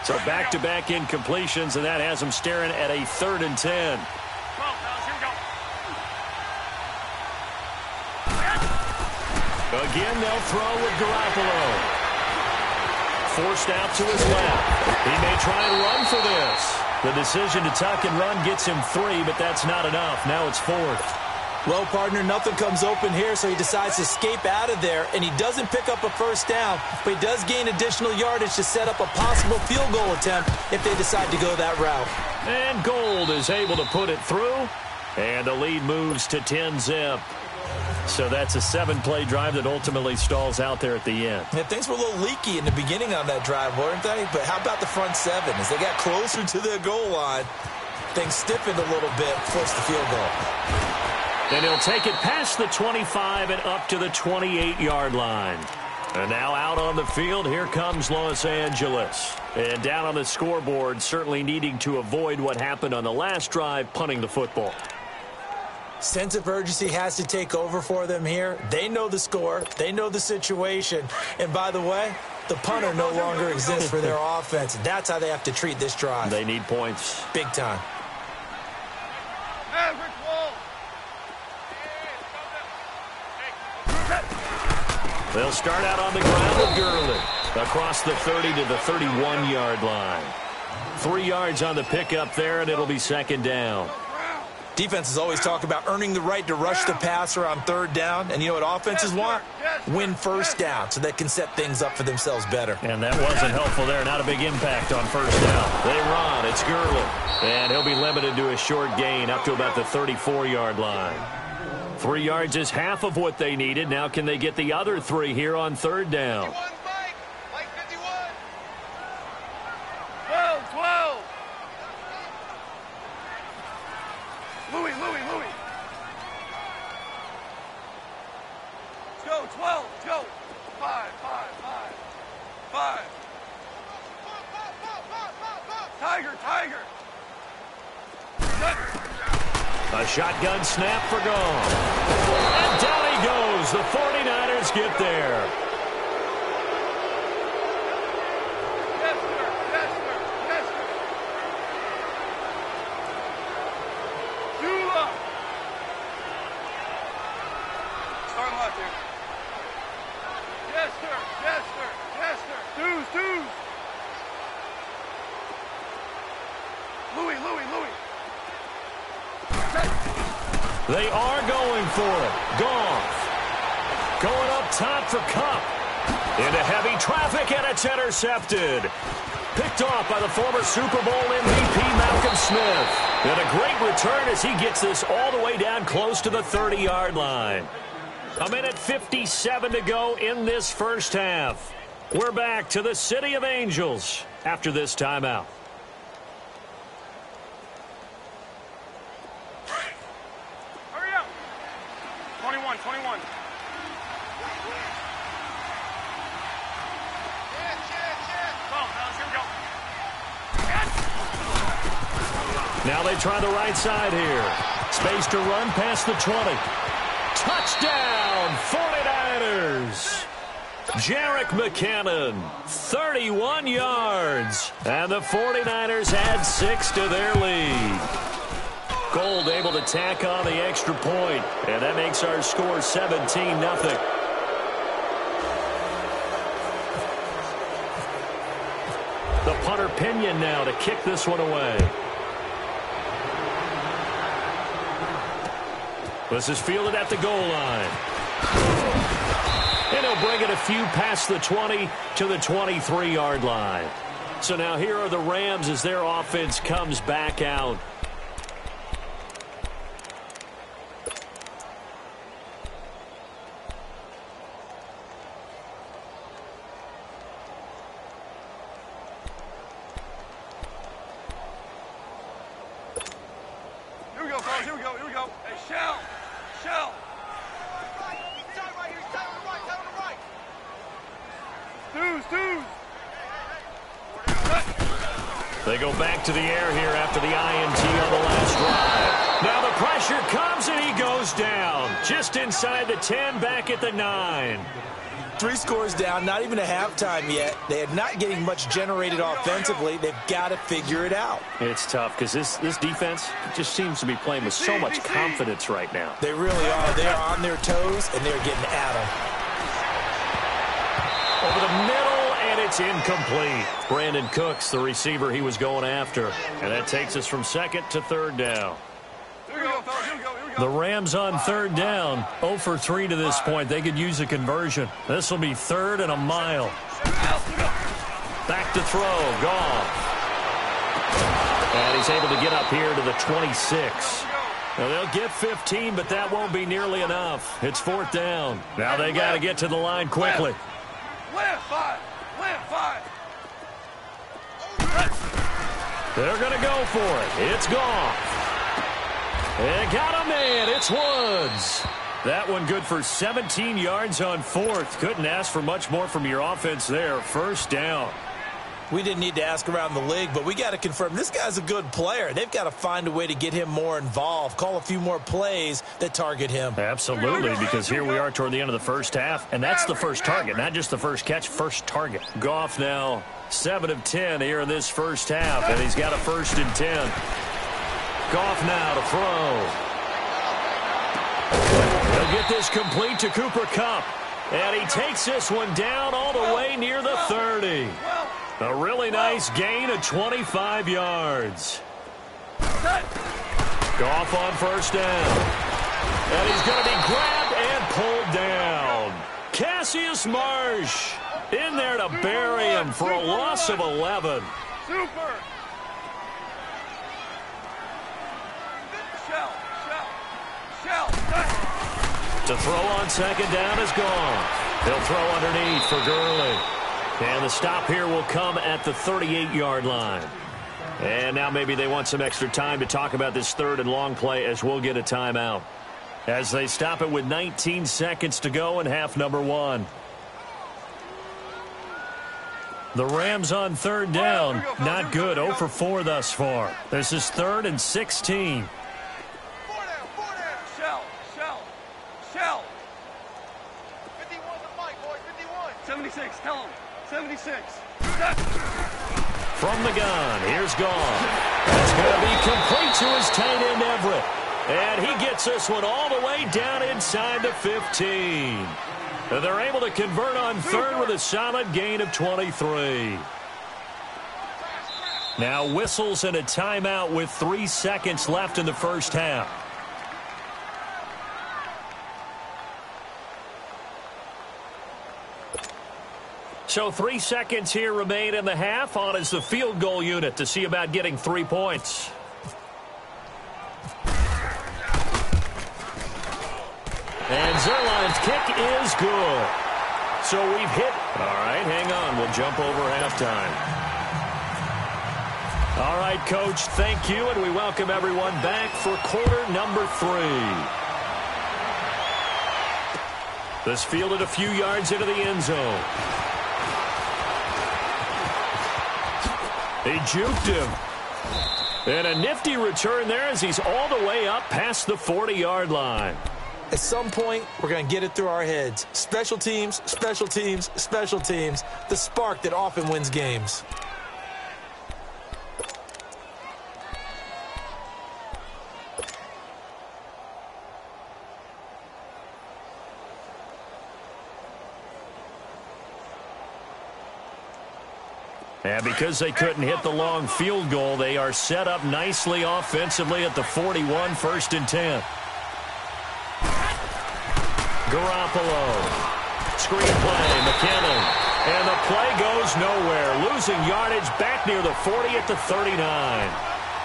So back-to-back incompletions, and that has them staring at a 3rd and 10. Again, they'll throw with Garoppolo. Forced out to his left. He may try and run for this. The decision to tuck and run gets him 3, but that's not enough. Now it's 4th. Well, partner, nothing comes open here, so he decides to escape out of there, and he doesn't pick up a first down, but he does gain additional yardage to set up a possible field goal attempt if they decide to go that route. And Gold is able to put it through, and the lead moves to 10-zip. So that's a 7-play drive that ultimately stalls out there at the end. Yeah, things were a little leaky in the beginning on that drive, weren't they? But how about the front seven? As they got closer to the goal line, things stiffened a little bit, forced the field goal. And he'll take it past the 25 and up to the 28-yard line. And now out on the field, here comes Los Angeles. And down on the scoreboard, certainly needing to avoid what happened on the last drive, punting the football. Sense of urgency has to take over for them here. They know the score. They know the situation. And by the way, the punter no longer exists for their offense. That's how they have to treat this drive. They need points. Big time. They'll start out on the ground with Gurley. Across the 30 to the 31-yard line. 3 yards on the pickup there, and it'll be second down. Defenses always talk about earning the right to rush the passer on third down. And you know what offenses want? Win first down so they can set things up for themselves better. And that wasn't helpful there. Not a big impact on first down. They run. It's Gurley. And he'll be limited to a short gain up to about the 34-yard line. 3 yards is half of what they needed. Now can they get the other 3 here on third down? 12. 12. Louis. Let's go, 12. Let's go. 5. Tiger. A shotgun snap for Goff. And down he goes. The 49ers get there. Yes, sir. Dula. Start him left here. Yes, sir. Deuce. Louis. They are going for it. Goff going up top for Kupp. Into heavy traffic, and it's intercepted. Picked off by the former Super Bowl MVP Malcolm Smith. And a great return as he gets this all the way down close to the 30-yard line. 1:57 to go in this first half. We're back to the City of Angels after this timeout. Hurry up. 21. Now they try the right side here. Space to run past the 20. Touchdown, 49ers. Jerick McKinnon, 31 yards. And the 49ers add 6 to their lead. Gold able to tack on the extra point. And that makes our score 17-0. The punter Pinion now to kick this one away. This is fielded at the goal line. And he'll bring it a few past the 20 to the 23-yard line. So now here are the Rams as their offense comes back out. Here we go, fellas. Here we go. Hey, Shell. Deuce. They go back to the air here after the INT on the last drive. Now the pressure comes and he goes down. Just inside the 10, back at the 9. 3 scores down, not even a halftime yet. They are not getting much generated offensively. They've got to figure it out. It's tough because this defense just seems to be playing with so much confidence right now. They really are. They are on their toes, and they're getting at them. Over the middle, and it's incomplete. Brandon Cooks, the receiver he was going after. And that takes us from second to third down. Here we go, fellas. Here we go. The Rams on third down, 0 for 3 to this point. They could use a conversion. This will be 3rd and a mile. Back to throw, Goff. And he's able to get up here to the 26. Now, they'll get 15, but that won't be nearly enough. It's 4th down. Now they got to get to the line quickly. Left 5. Left 5. They're going to go for it. It's Goff. And got a man. It's Woods. That one good for 17 yards on 4th. Couldn't ask for much more from your offense there. 1st down. We didn't need to ask around the league, but we got to confirm this guy's a good player. They've got to find a way to get him more involved, call a few more plays that target him. Absolutely, because here we are toward the end of the first half, and that's the first target, not just the first catch, first target. Goff now 7 of 10 here in this first half, and he's got a 1st and 10. Goff now to throw. He'll get this complete to Cooper Kupp, and he takes this one down all the way near the 30. A really nice gain of 25 yards. Goff on 1st down. And he's going to be grabbed and pulled down. Cassius Marsh in there to bury him for a loss of 11. Super. Shell. To throw on 2nd down is gone. He'll throw underneath for Gurley. And the stop here will come at the 38-yard line. And now maybe they want some extra time to talk about this 3rd and long play as we'll get a timeout. As they stop it with 19 seconds to go in half number 1. The Rams on 3rd down. Not good. 0 for 4 thus far. This is 3rd and 16. 4 down. Shell. 51 the mic, boys. 51. 76. Tell him. 76. From the gun, here's Goff. That's going to be complete to his tight end, Everett. And he gets this one all the way down inside the 15. And they're able to convert on 3rd with a solid gain of 23. Now whistles and a timeout with 3 seconds left in the first half. So 3 seconds here remain in the half. On is the field goal unit to see about getting 3 points. And Zerline's kick is good. So we've hit. All right, hang on. We'll jump over halftime. All right, Coach, thank you, and we welcome everyone back for quarter number 3. This fielded a few yards into the end zone. He juked him. And a nifty return there as he's all the way up past the 40-yard line. At some point, we're going to get it through our heads. Special teams, special teams, special teams. The spark that often wins games. And because they couldn't hit the long field goal, they are set up nicely offensively at the 41, 1st and 10. Garoppolo. Screen play, McKinnon. And the play goes nowhere. Losing yardage back near the 40 at the 39.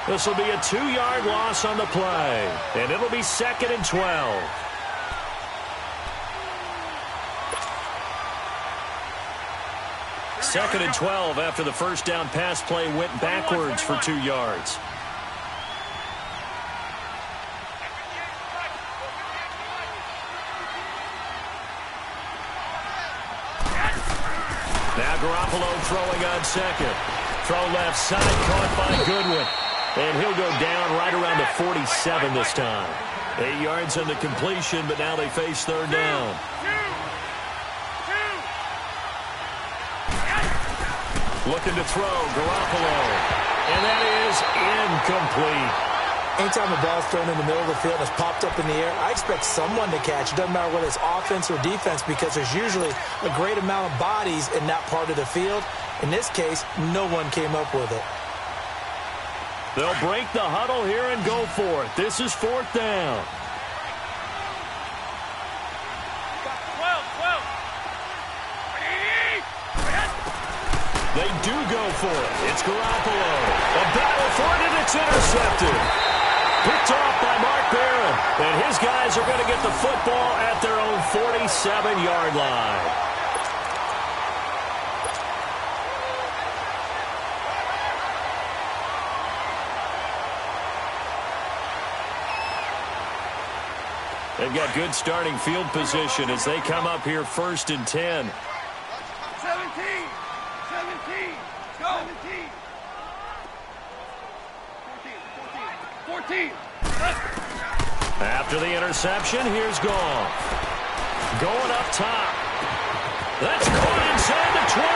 This will be a 2-yard loss on the play. And it'll be 2nd and 12. Second and 12 after the first down pass play went backwards for 2 yards. Now Garoppolo throwing on 2nd. Throw left side, caught by Goodwin. And he'll go down right around the 47 this time. 8 yards on the completion, but now they face 3rd down. Looking to throw, Garoppolo. And that is incomplete. Anytime a ball's thrown in the middle of the field and it's popped up in the air, I expect someone to catch. It doesn't matter whether it's offense or defense because there's usually a great amount of bodies in that part of the field. In this case, no one came up with it. They'll break the huddle here and go for it. This is 4th down. They do go for it. It's Garoppolo. A battle for it, and it's intercepted. Picked off by Mark Barron. And his guys are going to get the football at their own 47-yard line. They've got good starting field position as they come up here 1st and 10. 17. Go. 14. After the interception, here's Goff. Going up top. That's caught inside the 20.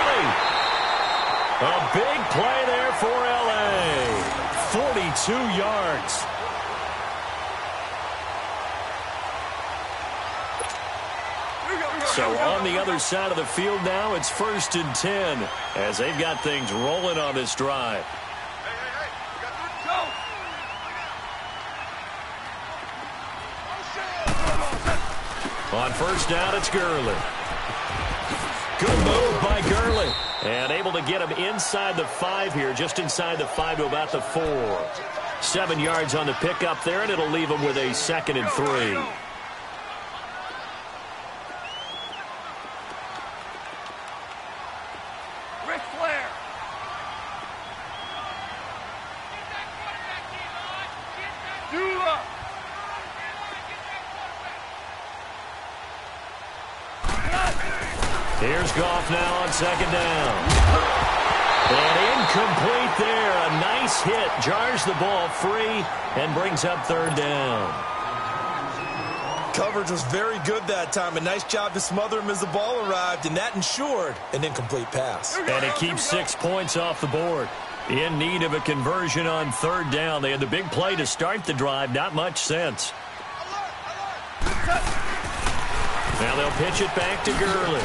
A big play there for L.A. 42 yards. So on the other side of the field now, it's 1st and 10 as they've got things rolling on this drive. On 1st down, it's Gurley. Good move by Gurley. And able to get him inside the 5 here, just inside the 5 to about the 4. 7 yards on the pickup there, and it'll leave him with a 2nd and 3. Here's Goff now on 2nd down. And incomplete there. A nice hit. Jars the ball free and brings up 3rd down. Coverage was very good that time. A nice job to smother him as the ball arrived, and that ensured an incomplete pass. And it keeps 6 points off the board. In need of a conversion on 3rd down. They had the big play to start the drive. Not much sense. Now they'll pitch it back to Gurley.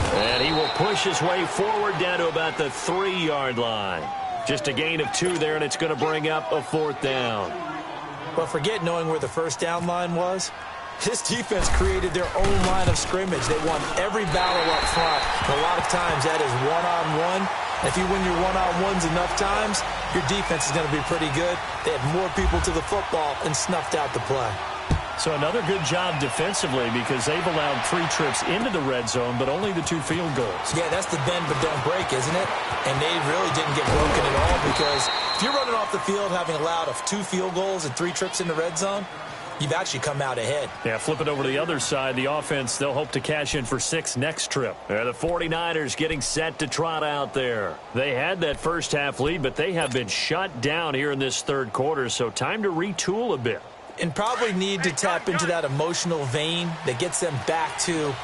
And he will push his way forward down to about the 3-yard line. Just a gain of 2 there, and it's going to bring up a 4th down. But forget knowing where the 1st down line was. This defense created their own line of scrimmage. They won every battle up front. And a lot of times that is one-on-one. If you win your one-on-ones enough times, your defense is going to be pretty good. They had more people to the football and snuffed out the play. So another good job defensively because they've allowed 3 trips into the red zone, but only the 2 field goals. Yeah, that's the bend but don't break, isn't it? And they really didn't get broken at all because if you're running off the field having allowed 2 field goals and 3 trips in the red zone, you've actually come out ahead. Yeah, flip it over to the other side. The offense, they'll hope to cash in for 6 next trip. The 49ers getting set to trot out there. They had that first half lead, but they have been shut down here in this 3rd quarter, so time to retool a bit. And probably need to tap into that emotional vein that gets them back to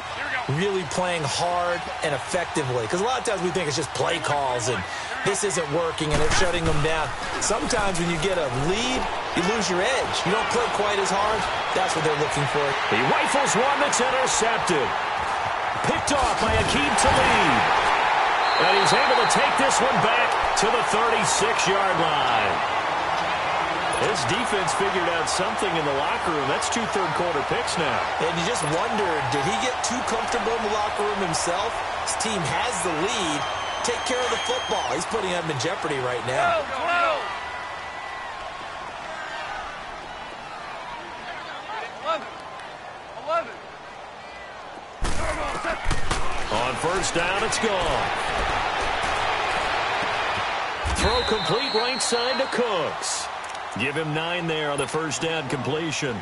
really playing hard and effectively. Because a lot of times we think it's just play calls and this isn't working and they're shutting them down. Sometimes when you get a lead, you lose your edge. You don't play quite as hard. That's what they're looking for. He rifles one that's intercepted. Picked off by Aqib Talib. And he's able to take this one back to the 36-yard line. This defense figured out something in the locker room. That's 2 third-quarter picks now. And you just wonder, did he get too comfortable in the locker room himself? His team has the lead. Take care of the football. He's putting them in jeopardy right now. Go. 11. On 1st down, it's gone. Throw complete right side to Cooks. Give him 9 there on the 1st down completion.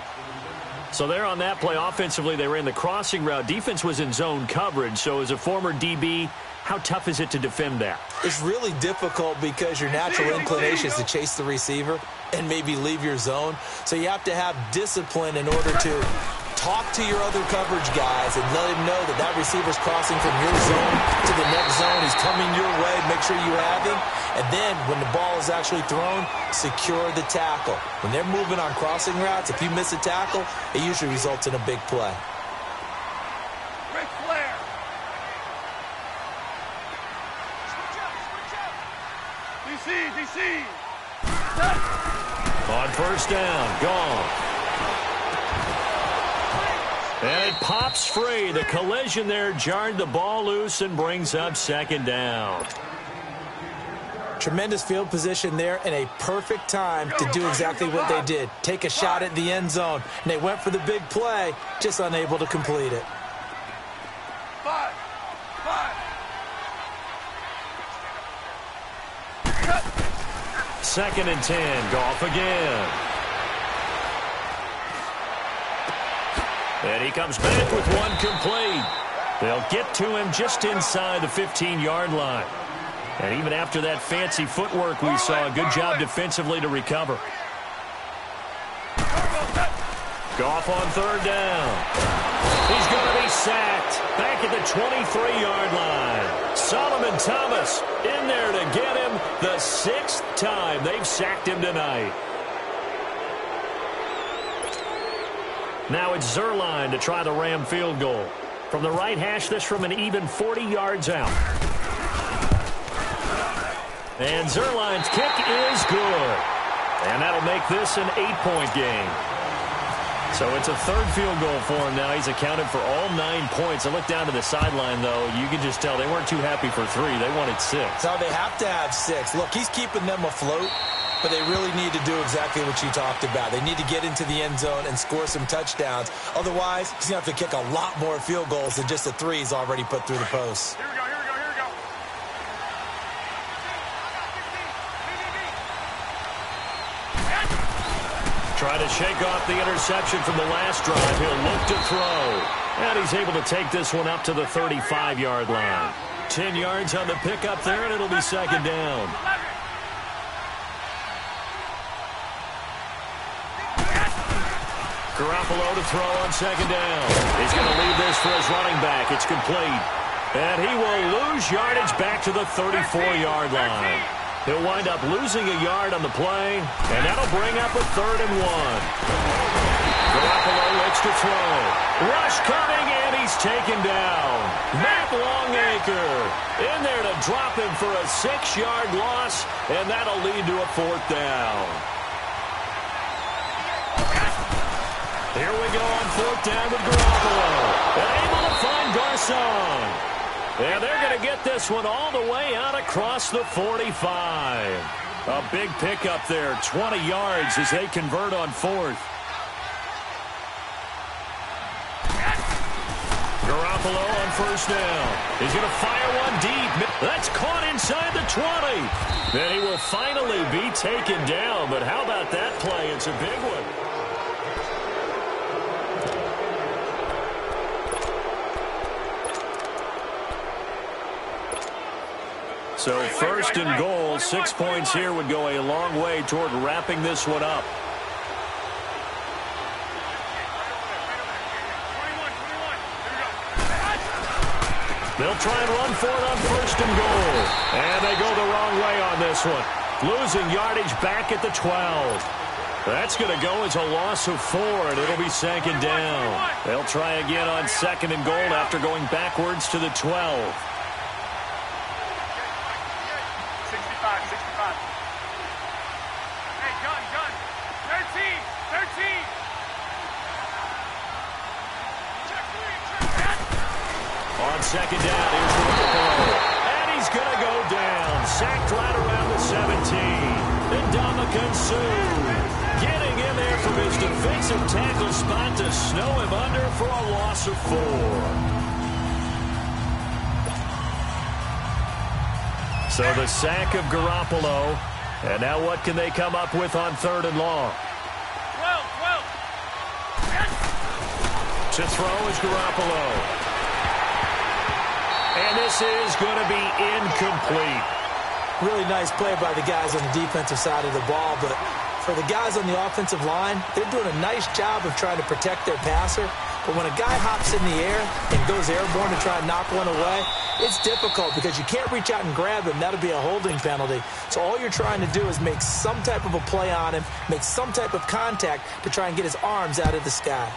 So there on that play, offensively, they ran the crossing route. Defense was in zone coverage. So as a former DB, how tough is it to defend that? It's really difficult because your natural inclination is to chase the receiver and maybe leave your zone. So you have to have discipline in order to talk to your other coverage guys and let him know that that receiver's crossing from your zone to the next zone. He's coming your way. Make sure you have him. And then when the ball is actually thrown, secure the tackle. When they're moving on crossing routes, if you miss a tackle, it usually results in a big play. Ric Flair. DC. On 1st down, gone. And it pops free. The collision there jarred the ball loose and brings up 2nd down. Tremendous field position there and a perfect time to do exactly what they did. Take a shot at the end zone. And they went for the big play, just unable to complete it. 5. Second and 10. Goff again. And he comes back with one complete. They'll get to him just inside the 15-yard line. And even after that fancy footwork we saw, a good job defensively to recover. Goff on third down. He's going to be sacked back at the 23-yard line. Solomon Thomas in there to get him the 6th time they've sacked him tonight. Now it's Zerline to try the Ram field goal. From the right hash, this from an even 40 yards out. And Zerline's kick is good. And that'll make this an 8-point game. So it's a third field goal for him now. He's accounted for all 9 points. I look down to the sideline, though. You can just tell they weren't too happy for 3. They wanted 6. No, they have to have 6. Look, he's keeping them afloat, but they really need to do exactly what you talked about. They need to get into the end zone and score some touchdowns. Otherwise, he's going to have to kick a lot more field goals than just the 3 he's already put through the posts. Here we go. Try to shake off the interception from the last drive. He'll look to throw. And he's able to take this one up to the 35-yard line. 10 yards on the pickup there, and it'll be second down. Garoppolo to throw on second down. He's going to leave this for his running back. It's complete. And he will lose yardage back to the 34-yard line. He'll wind up losing a yard on the play, and that'll bring up a 3rd and 1. Garoppolo looks to throw. Rush coming, and he's taken down. Matt Longacre in there to drop him for a 6-yard loss, and that'll lead to a 4th down. Here we go on 4th down with Garoppolo. And able to find Garcon. And they're going to get this one all the way out across the 45. A big pickup there, 20 yards as they convert on 4th. Garoppolo on 1st down. He's going to fire one deep. That's caught inside the 20. And he will finally be taken down. But how about that play? It's a big one. So 1st and goal, 6 points here would go a long way toward wrapping this one up. They'll try and run for it on 1st and goal. And they go the wrong way on this one. Losing yardage back at the 12. That's going to go as a loss of 4, and it'll be second down. They'll try again on 2nd and goal after going backwards to the 12. 65. Hey, gun. 13. On second down, here's Garoppolo. And he's going to go down. Sacked right around the 17. And Ndamukong Suh getting in there from his defensive tackle spot to snow him under for a loss of 4. So the sack of Garoppolo. And now what can they come up with on 3rd and long? 12. To throw is Garoppolo. And this is going to be incomplete. Really nice play by the guys on the defensive side of the ball, but for the guys on the offensive line, they're doing a nice job of trying to protect their passer. But when a guy hops in the air and goes airborne to try and knock one away, it's difficult because you can't reach out and grab him. That'll be a holding penalty. So all you're trying to do is make some type of a play on him, make some type of contact to try and get his arms out of the sky.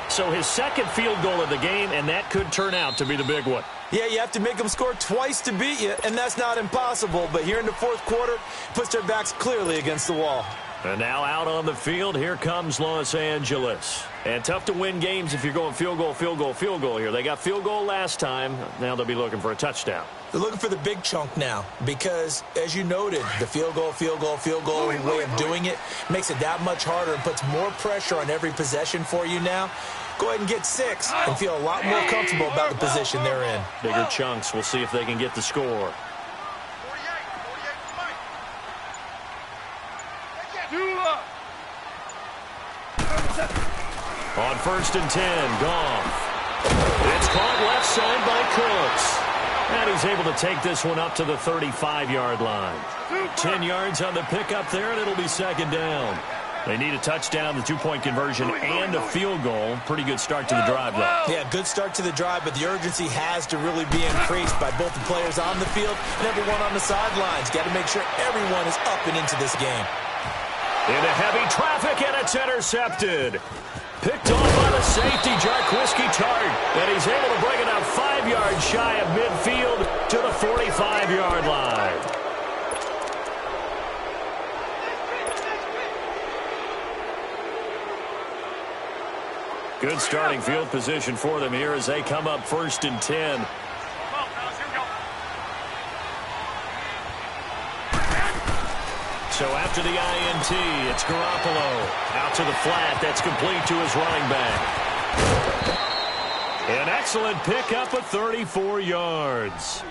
So his 2nd field goal of the game, and that could turn out to be the big one. Yeah, you have to make them score twice to beat you, and that's not impossible. But here in the 4th quarter, puts their backs clearly against the wall. And now out on the field, here comes Los Angeles. And tough to win games if you're going field goal, field goal, field goal here. They got field goal last time. Now they'll be looking for a touchdown. They're looking for the big chunk now because, as you noted, the field goal way of doing it makes it that much harder and puts more pressure on every possession for you now. Go ahead and get 6 and feel a lot more comfortable about the position they're in. Bigger chunks. We'll see if they can get the score. On 1st and 10, Goff. It's caught left side by Cooks. And he's able to take this one up to the 35-yard line. 10 yards on the pickup there, and it'll be 2nd down. They need a touchdown, the 2-point conversion, and a field goal. Pretty good start to the drive, though. Yeah, good start to the drive, but the urgency has to really be increased by both the players on the field and everyone on the sidelines. Got to make sure everyone is up and into this game. Into heavy traffic, and it's intercepted. Picked off by the safety, Jarquiski Tart. And he's able to bring it up 5 yards shy of midfield to the 45-yard line. Good starting field position for them here as they come up 1st and 10. So after the INT, it's Garoppolo. Out to the flat. That's complete to his running back. An excellent pickup of 34 yards.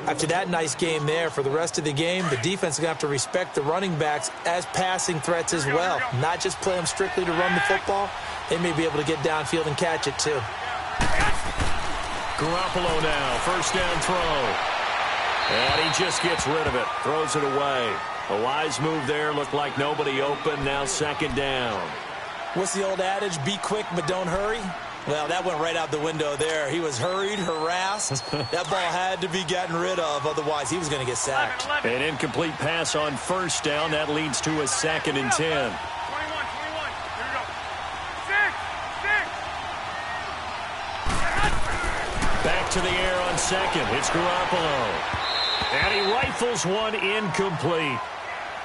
After that nice game there, for the rest of the game, the defense is going to have to respect the running backs as passing threats as well. Not just play them strictly to run the football. They may be able to get downfield and catch it, too. Garoppolo now, 1st down throw. And he just gets rid of it, throws it away. A wise move there, looked like nobody open, now 2nd down. What's the old adage, be quick but don't hurry? Well, that went right out the window there. He was hurried, harassed. That ball had to be gotten rid of, otherwise he was going to get sacked. An incomplete pass on 1st down, that leads to a 2nd and 10. 21, here we go. 6. Back to the air on 2nd, it's Garoppolo. And he rifles one incomplete.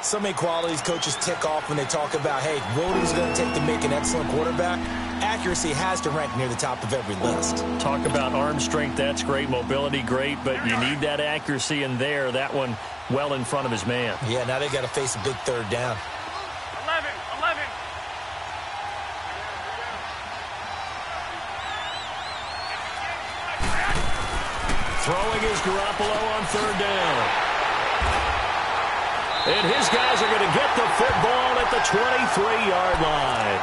So many qualities coaches tick off when they talk about, hey, what is it going to take to make an excellent quarterback? Accuracy has to rank near the top of every list. Talk about arm strength, that's great. Mobility, great. But you need that accuracy in there. That one well in front of his man. Yeah, now they got to face a big 3rd down. 11. Throwing is Garoppolo on 3rd down. And his guys are going to get the football at the 23-yard line.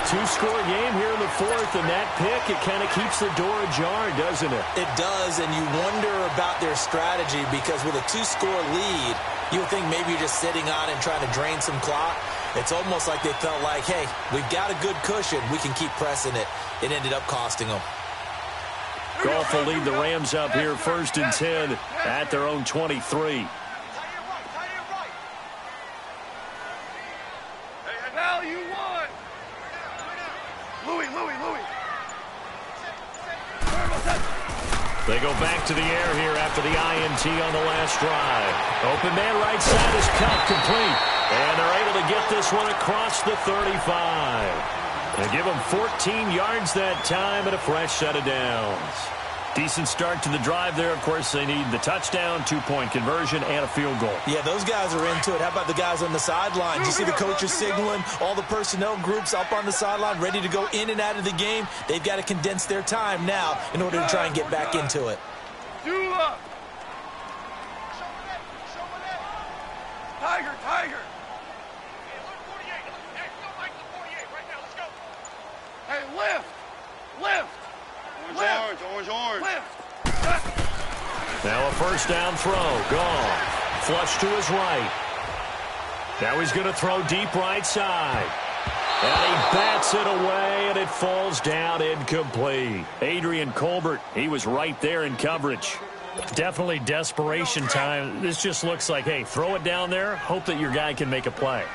2-score game here in the 4th, and that pick, it kind of keeps the door ajar, doesn't it? It does, and you wonder about their strategy because with a 2-score lead, you would think maybe you're just sitting on it and trying to drain some clock. It's almost like they felt like, hey, we've got a good cushion. We can keep pressing it. It ended up costing them. Goff will lead the Rams up here 1st and 10 at their own 23. They go back to the air here after the INT on the last drive. Open man right side is cut complete. And they're able to get this one across the 35. They give them 14 yards that time and a fresh set of downs. Decent start to the drive there. Of course, they need the touchdown, 2-point conversion, and a field goal. Yeah, those guys are into it. How about the guys on the sidelines? You see the coaches signaling, all the personnel groups up on the sideline, ready to go in and out of the game. They've got to condense their time now in order to try and get back into it. Tiger. Hey, lift. Orange. Now a 1st down throw. Goff. Flush to his right. Now he's going to throw deep right side. And he bats it away, and it falls down incomplete. Adrian Colbert, he was right there in coverage. Definitely desperation time. This just looks like, hey, throw it down there, hope that your guy can make a play.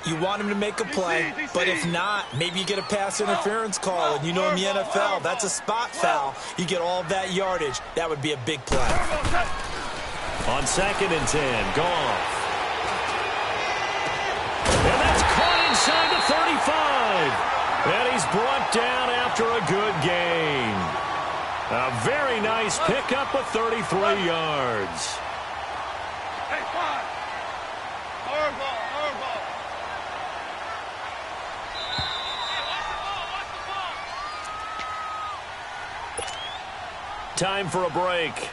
You want him to make a play, but if not, maybe you get a pass interference call, and you know in the NFL, that's a spot foul. You get all that yardage. That would be a big play. On 2nd and 10, Goff. inside the 35. And he's brought down after a good gain. A very nice pickup of 33 yards. Hey, 5. Hard ball, hard ball. Time for a break.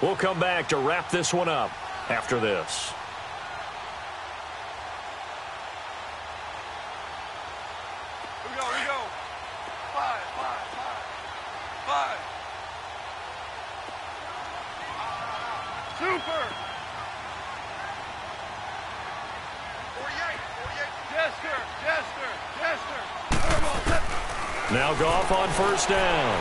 We'll come back to wrap this one up after this. Here we go. 5. 5. Super. 48. Jester. Now Goff on first down.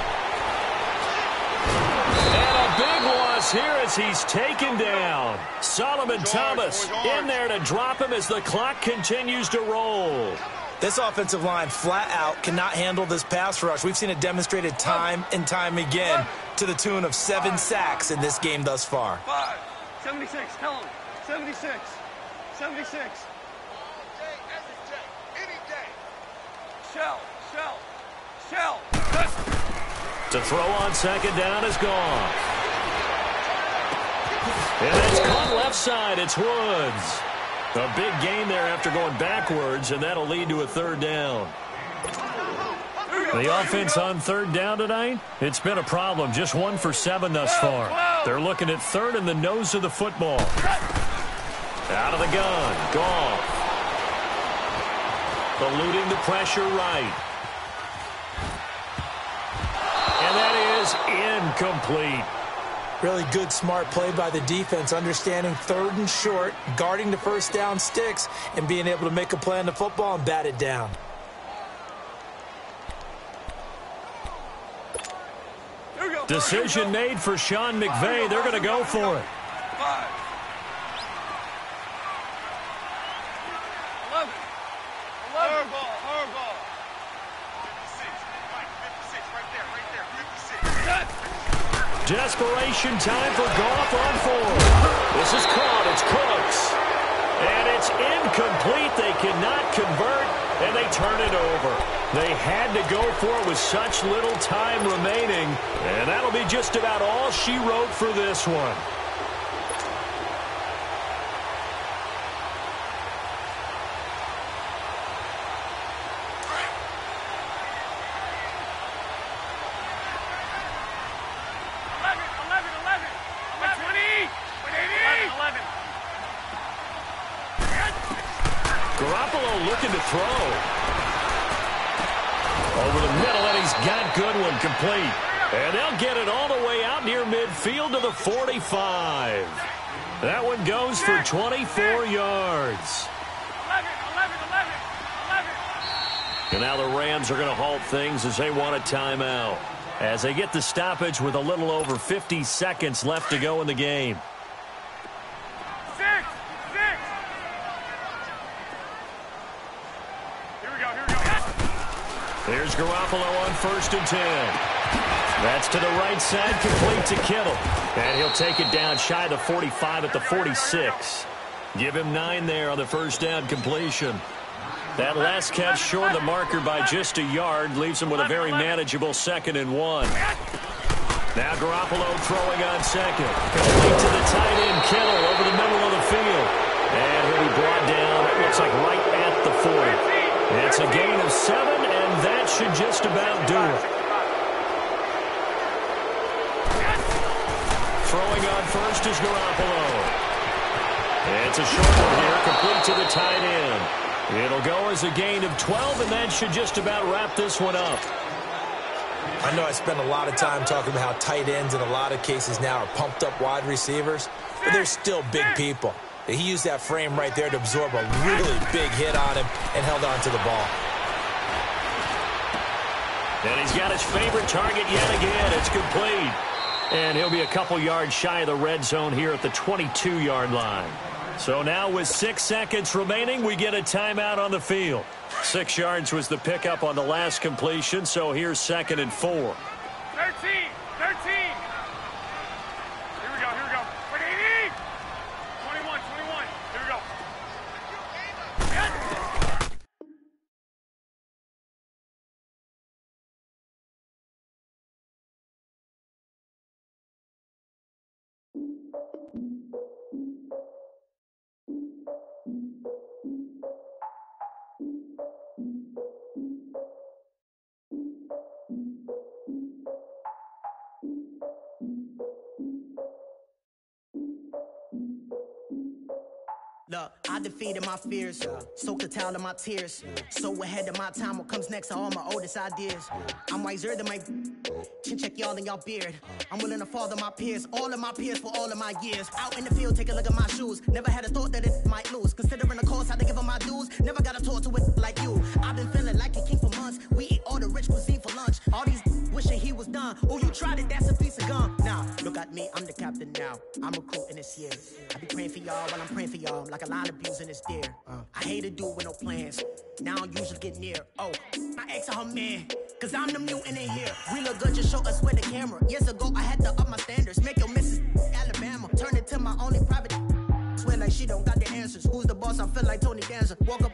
And a big loss here as he's taken down. Solomon Thomas in there to drop him as the clock continues to roll. This offensive line flat out cannot handle this pass rush. We've seen it demonstrated time and time again to the tune of 7 sacks in this game thus far. 5. 76. Tell him. 76. Shell. To throw on second down is gone. And it's caught left side. It's Woods. A big gain there after going backwards, and that'll lead to a third down. The offense on third down tonight, it's been a problem. Just 1 for 7 thus far. They're looking at third in the nose of the football. Out of the gun. Goff. Eluding the pressure right. And that is incomplete. Really good, smart play by the defense, understanding third and short, guarding the first down sticks, and being able to make a play on the football and bat it down. Decision made for Sean McVay. They're going to go for it. 5. 11. Hard ball. 56, right there. 56. Desperation time for Goff on 4. This is caught. It's Cooks. And it's incomplete. They cannot convert, and they turn it over. They had to go for it with such little time remaining, and that'll be just about all she wrote for this one. Garoppolo looking to throw. Over the middle, and he's got Goodwin complete. And they'll get it all the way out near midfield to the 45. That one goes for 24 yards. 11. And now the Rams are going to halt things as they want a timeout, as they get the stoppage with a little over 50 seconds left to go in the game. 6. Here we go. There's Garoppolo on 1st and 10. That's to the right side, complete to Kittle. And he'll take it down shy of the 45 at the 46. Give him 9 there on the first down completion. That last catch short of the marker by just a yard leaves him with a very manageable 2nd and 1. Now Garoppolo throwing on second. Complete to the tight end, Kittle, over the middle of the field. And he'll be brought down, it looks like right at the 40. It's a gain of 7, and that should just about do it. Throwing on first is Garoppolo. It's a short one here, complete to the tight end. It'll go as a gain of 12, and that should just about wrap this one up. I know I spend a lot of time talking about how tight ends in a lot of cases now are pumped up wide receivers, but they're still big people. He used that frame right there to absorb a really big hit on him and held on to the ball. And he's got his favorite target yet again. It's complete. And he'll be a couple yards shy of the red zone here at the 22-yard line. So now with 6 seconds remaining, we get a timeout on the field. 6 yards was the pickup on the last completion, so here's 2nd and 4. 13. Look, I defeated my fears, soaked a towel in my tears. So ahead of my time, what comes next are all my oldest ideas. I'm wiser than my chin check y'all in y'all beard. I'm willing to father my peers, all of my peers for all of my years. Out in the field, take a look at my shoes. Never had a thought that it might lose. Considering the cost, had to give them my dues. Never got a talk to it like you. I've been feeling like a king for months. We eat all the rich cuisine for lunch. All these wishing he was done. Oh, you tried it, that's a piece of gum. Now, look at me, I'm the captain now. I'm recruiting this year. I be praying for y'all while I'm praying for y'all. Like a line of abusing is there. I hate to do it with no plans. Now I usually get near. Oh, my ex her man. Cause I'm the mutant in here. We look good, just show us where the camera. Years ago, I had to up my standards. Make your Mrs. Alabama. Turn it to my only private. Swear like she don't got the answers. Who's the boss? I feel like Tony Danza. Walk up.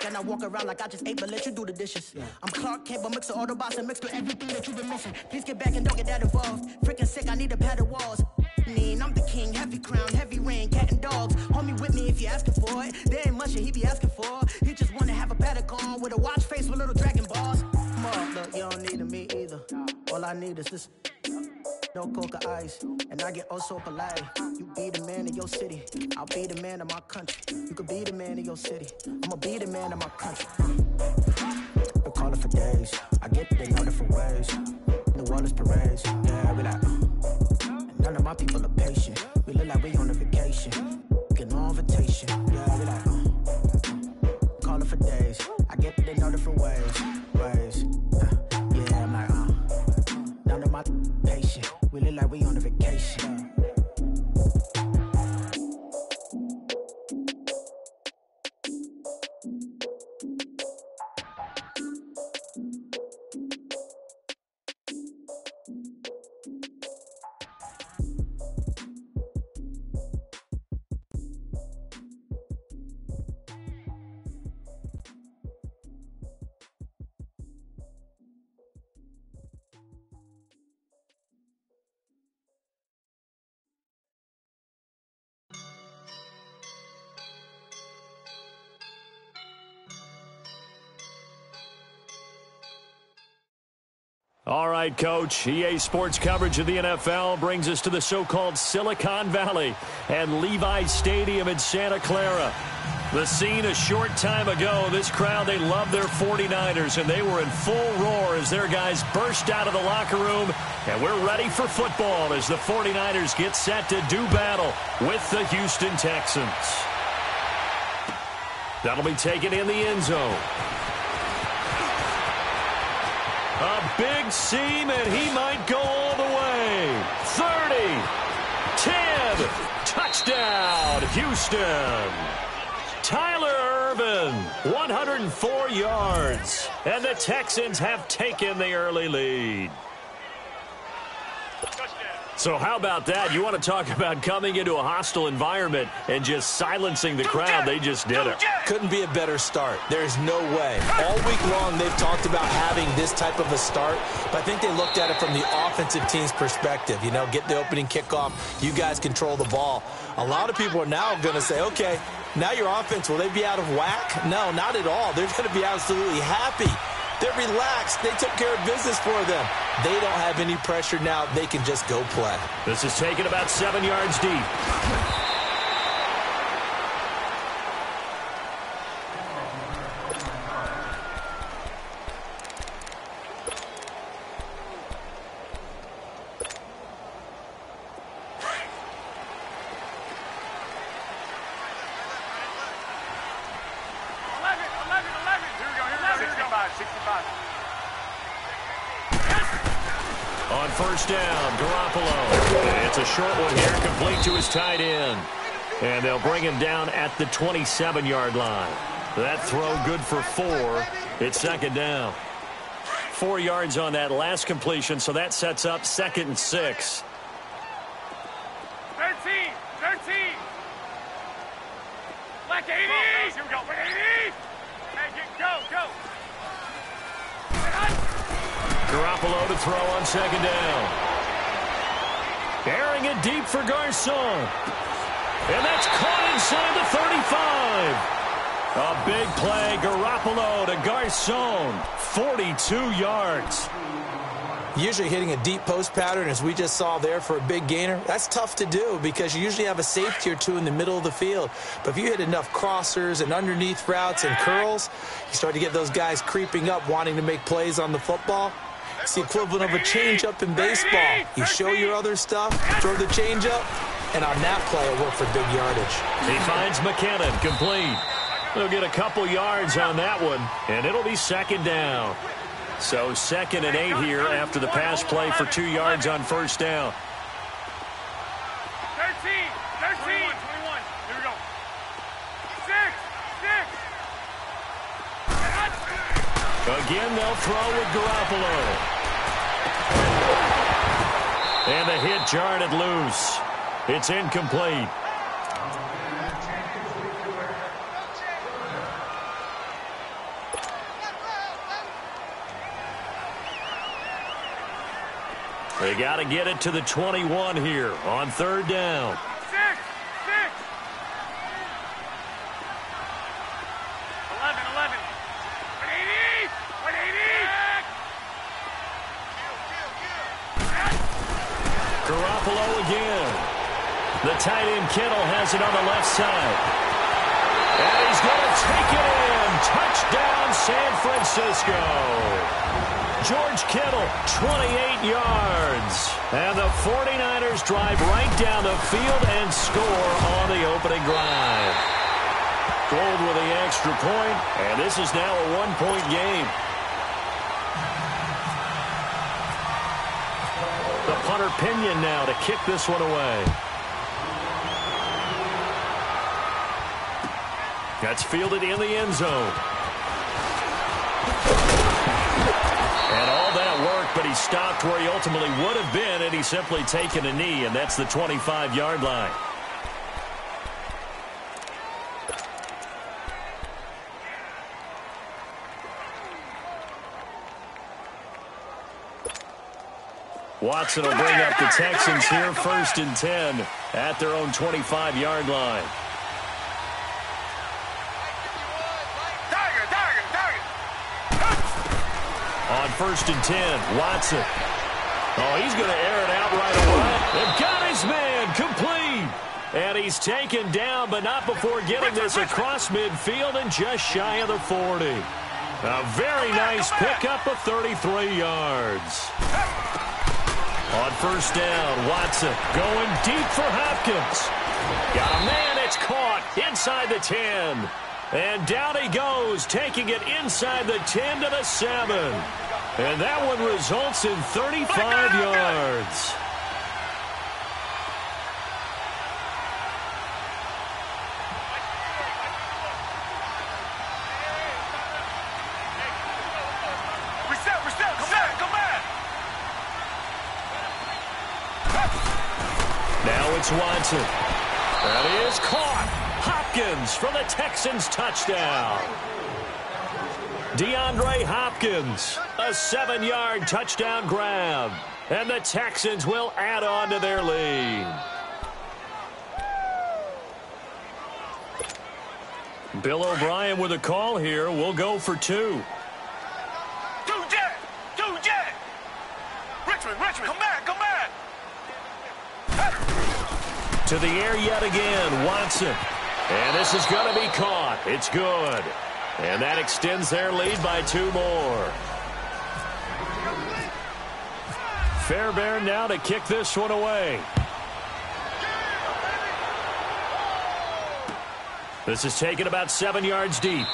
And I walk around like I just ate, but let you do the dishes. I'm Clark Kent, but mix of Autobots and mix with everything that you've been missing. Please get back and don't get that involved. Freaking sick, I need a pad of walls. I'm the king, heavy crown, heavy rain, cat and dogs. Homie with me if you're asking for it. There ain't much that he be asking for. He just wanna have a paddock on with a watch face with little dragon balls. Look, you don't need me either. All I need is this. No coca ice, and I get oh so polite. You be the man of your city, I'll be the man of my country. You could be the man of your city, I'ma be the man of my country. Been calling for days, I get they know different ways. New Orleans parades, yeah, we like. And none of my people are patient. We look like we on a vacation, get no invitation, yeah, we like. Calling for days, I get they know different ways. Yeah, I'm like, none of my patient. We look like we on a vacation. All right, Coach. EA Sports coverage of the NFL brings us to the so-called Silicon Valley and Levi's Stadium in Santa Clara. The scene a short time ago. This crowd, they love their 49ers, and they were in full roar as their guys burst out of the locker room. And we're ready for football as the 49ers get set to do battle with the Houston Texans. That'll be taken in the end zone. A big seam, and he might go all the way. 30, 10, touchdown, Houston. Tyler Ervin, 104 yards, and the Texans have taken the early lead. So how about that? You want to talk about coming into a hostile environment and just silencing the crowd. They just did it. Couldn't be a better start. There's no way. All week long, they've talked about having this type of a start, but I think they looked at it from the offensive team's perspective. You know, get the opening kickoff. You guys control the ball. A lot of people are now going to say, okay, now your offense, will they be out of whack? No, not at all. They're going to be absolutely happy. They're relaxed. They took care of business for them. They don't have any pressure now. They can just go play. This is taken about 7 yards deep. On first down, Garoppolo. It's a short one here, complete to his tight end. And they'll bring him down at the 27-yard line. That throw good for 4. It's second down. 4 yards on that last completion, so that sets up 2nd and 6. 13. Black 80. Here we go. 80. Take it. Go. Garoppolo to throw on second down. Airing it deep for Garcon. And that's caught inside the 35. A big play. Garoppolo to Garcon. 42 yards. Usually hitting a deep post pattern, as we just saw there, for a big gainer, that's tough to do because you usually have a safety or two in the middle of the field. But if you hit enough crossers and underneath routes and curls, you start to get those guys creeping up, wanting to make plays on the football. It's the equivalent of a changeup in baseball. You show your other stuff, throw the changeup, and on that play, it'll work for big yardage. He finds McKinnon, complete. He'll get a couple yards on that one, and it'll be second down. So 2nd and 8 here after the pass play for 2 yards on first down. 13. 21. Here we go. 6. Again, they'll throw with Garoppolo. And the hit jarred it loose. It's incomplete. They got to get it to the 21 here on third down. 6. 11. 180. Garoppolo again. The tight end Kittle has it on the left side. And he's going to take it in. Touchdown, San Francisco. George Kittle, 28 yards. And the 49ers drive right down the field and score on the opening drive. Gold with the extra point, and this is now a 1-point game. The punter Pinion now to kick this one away. That's fielded in the end zone. And all that work, but he stopped where he ultimately would have been, and he's simply taken a knee, and that's the 25-yard line. Watson will bring up the Texans here, 1st and 10 at their own 25-yard line. On 1st and 10, Watson. Oh, he's going to air it out right away. They've got his man complete. And he's taken down, but not before getting this across midfield and just shy of the 40. A very nice pickup of 33 yards. On first down, Watson going deep for Hopkins. Got a man, it's caught inside the 10. And down he goes, taking it inside the 10 to the 7. And that one results in 35 yards. Now it's Watson. That is caught. Hopkins for the Texans touchdown. DeAndre Hopkins, a 7-yard touchdown grab. And the Texans will add on to their lead. Bill O'Brien with a call here. We'll go for 2. Richmond, come back. To the air yet again, Watson. And this is going to be caught. It's good. And that extends their lead by 2 more. Fairbairn now to kick this one away. This is taken about 7 yards deep.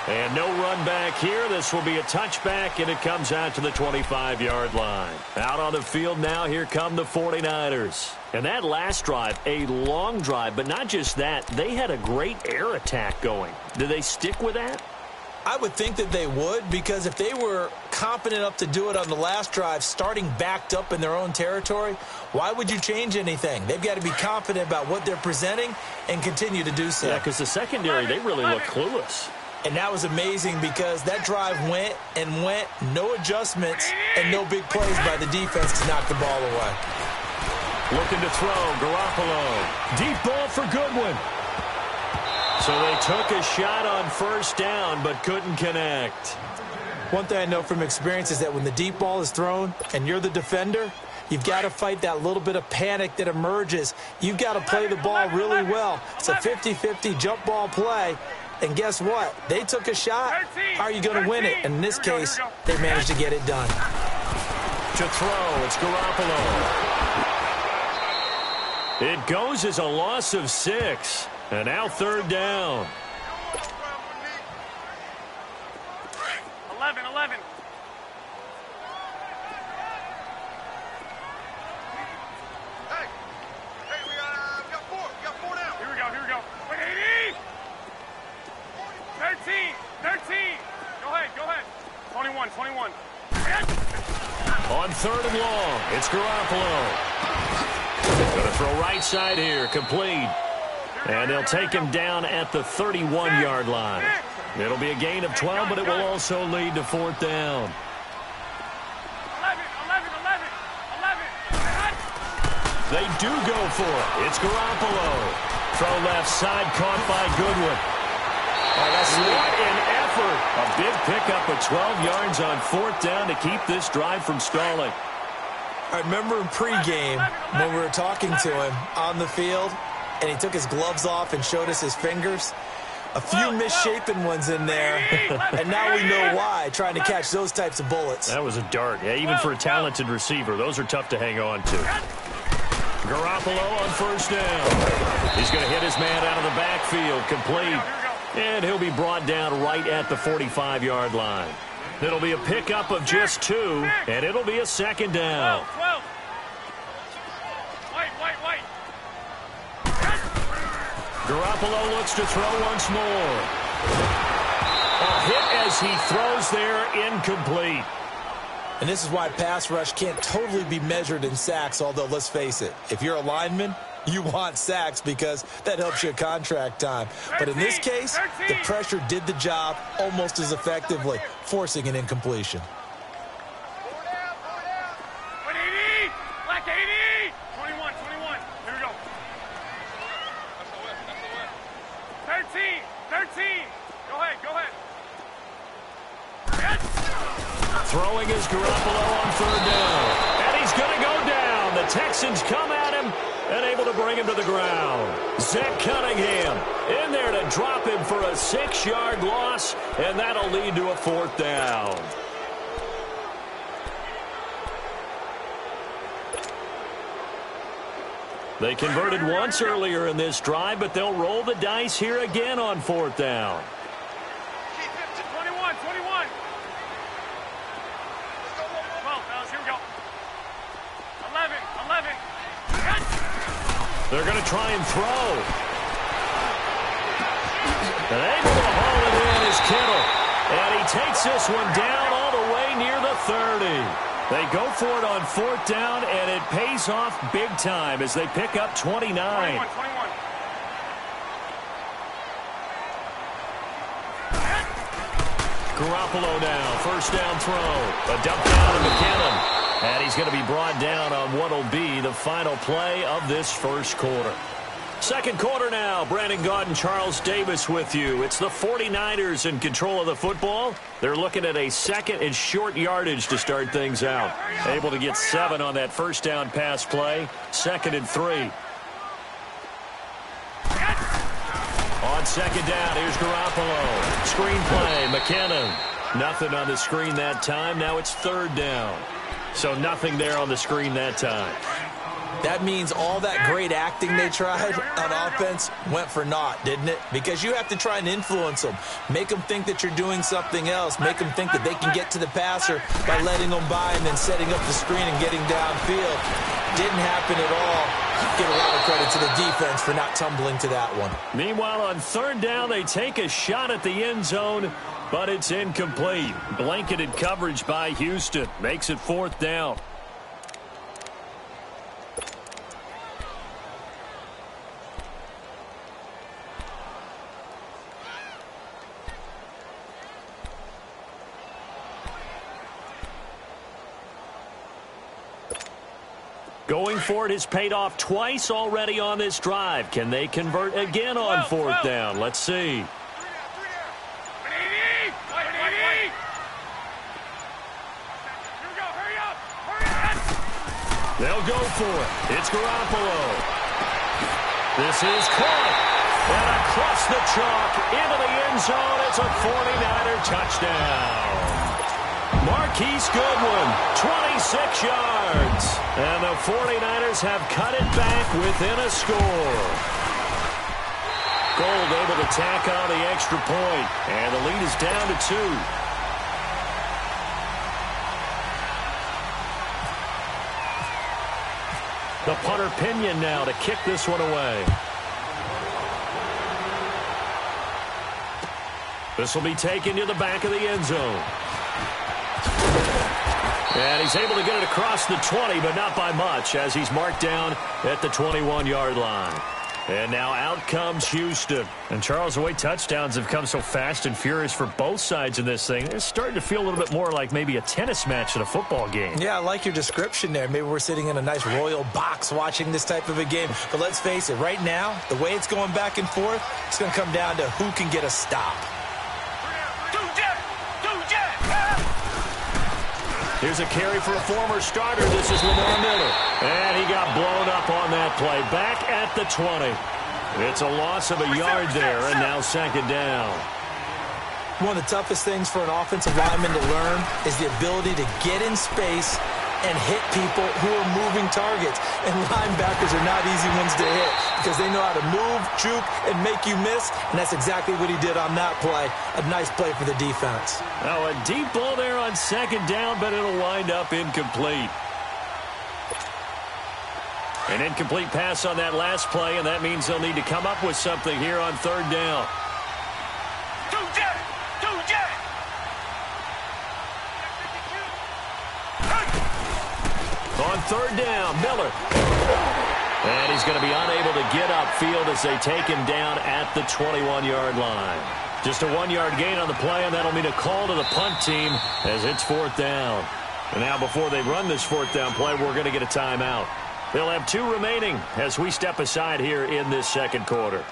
And no run back here. This will be a touchback, and it comes out to the 25-yard line. Out on the field now, here come the 49ers. And that last drive, a long drive, but not just that. They had a great air attack going. Do they stick with that? I would think that they would, because if they were confident enough to do it on the last drive, starting backed up in their own territory, why would you change anything? They've got to be confident about what they're presenting and continue to do so. Yeah, because the secondary, they really look clueless. And that was amazing because that drive went and went, no adjustments, and no big plays by the defense to knock the ball away. Looking to throw, Garoppolo. Deep ball for Goodwin. So they took a shot on first down but couldn't connect. One thing I know from experience is that when the deep ball is thrown and you're the defender, you've got to fight that little bit of panic that emerges. You've got to play the ball really well. It's a 50-50 jump ball play. And guess what? They took a shot. How are you going to win it? And in this case, they managed to get it done. To throw, it's Garoppolo. It goes as a loss of 6. And now third down. 11. Hey, we got 4. We got 4 now. Here we go. Wait, 80. 13. Go ahead. 21. On third and long, it's Garoppolo. Going to throw right side here, complete. And they'll take him down at the 31-yard line. It'll be a gain of 12, but it will also lead to fourth down. 11. They do go for it. It's Garoppolo. Throw left side, caught by Goodwin. What an effort. A big pickup of 12 yards on fourth down to keep this drive from stalling. I remember in pregame when we were talking to him on the field, and he took his gloves off and showed us his fingers. A few misshapen ones in there, and now we know why, trying to catch those types of bullets. That was a dart. Yeah, even for a talented receiver, those are tough to hang on to. Garoppolo on first down. He's going to hit his man out of the backfield, complete. And he'll be brought down right at the 45-yard line. It'll be a pickup of just 2, and it'll be a second down. 12. Garoppolo looks to throw once more. A hit as he throws there, incomplete. And this is why pass rush can't totally be measured in sacks, although let's face it, if you're a lineman, you want sacks because that helps your contract time. But in this case, the pressure did the job almost as effectively, forcing an incompletion. 13. Go ahead. Throwing is Garoppolo on third down. And he's going to go down. The Texans come at him and able to bring him to the ground. Zach Cunningham in there to drop him for a 6-yard loss, and that'll lead to a fourth down. They converted once earlier in this drive, but they'll roll the dice here again on fourth down. 21. 12, fellas, here we go. 11. They're going to try and throw. And able to haul it in is Kittle. And he takes this one down all the way near the 30. They go for it on fourth down, and it pays off big time as they pick up 29. 21. Garoppolo now, first down throw. A dump down to McKinnon. And he's going to be brought down on what will be the final play of this first quarter. Second quarter now. Brandon Gaudin, Charles Davis with you. It's the 49ers in control of the football. They're looking at a second and short yardage to start things out. Able to get 7 on that first down pass play. 2nd and 3. On second down, here's Garoppolo. Screen play, McKinnon. Nothing on the screen that time. Now it's third down. So nothing there on the screen that time. That means all that great acting they tried on offense went for naught, didn't it? Because you have to try and influence them. Make them think that you're doing something else. Make them think that they can get to the passer by letting them by and then setting up the screen and getting downfield. Didn't happen at all. Give a lot of credit to the defense for not tumbling to that one. Meanwhile, on third down, they take a shot at the end zone, but it's incomplete. Blanketed coverage by Houston. Makes it fourth down. Going for it has paid off twice already on this drive. Can they convert again on fourth down? Let's see. They'll go for it. It's Garoppolo. This is caught. And across the chalk into the end zone. It's a 49er touchdown. Marquise Goodwin, 26 yards. And the 49ers have cut it back within a score. Gold able to tack on the extra point. And the lead is down to 2. The punter Pinion now to kick this one away. This will be taken to the back of the end zone. And he's able to get it across the 20, but not by much, as he's marked down at the 21-yard line. And now out comes Houston. And Charles, the way touchdowns have come so fast and furious for both sides in this thing, it's starting to feel a little bit more like maybe a tennis match in a football game. Yeah, I like your description there. Maybe we're sitting in a nice royal box watching this type of a game. But let's face it, right now, the way it's going back and forth, it's going to come down to who can get a stop. Here's a carry for a former starter. This is Lamar Miller. And he got blown up on that play. Back at the 20. It's a loss of a yard there, and now second down. One of the toughest things for an offensive lineman to learn is the ability to get in space and hit people who are moving targets. And linebackers are not easy ones to hit because they know how to move, juke, and make you miss. And that's exactly what he did on that play. A nice play for the defense. Now a deep ball there on second down, but it'll wind up incomplete. An incomplete pass on that last play, and that means they'll need to come up with something here on third down. On third down, Miller. And he's going to be unable to get upfield as they take him down at the 21-yard line. Just a 1-yard gain on the play, and that'll mean a call to the punt team as it's fourth down. And now before they run this fourth down play, we're going to get a timeout. They'll have 2 remaining as we step aside here in this second quarter.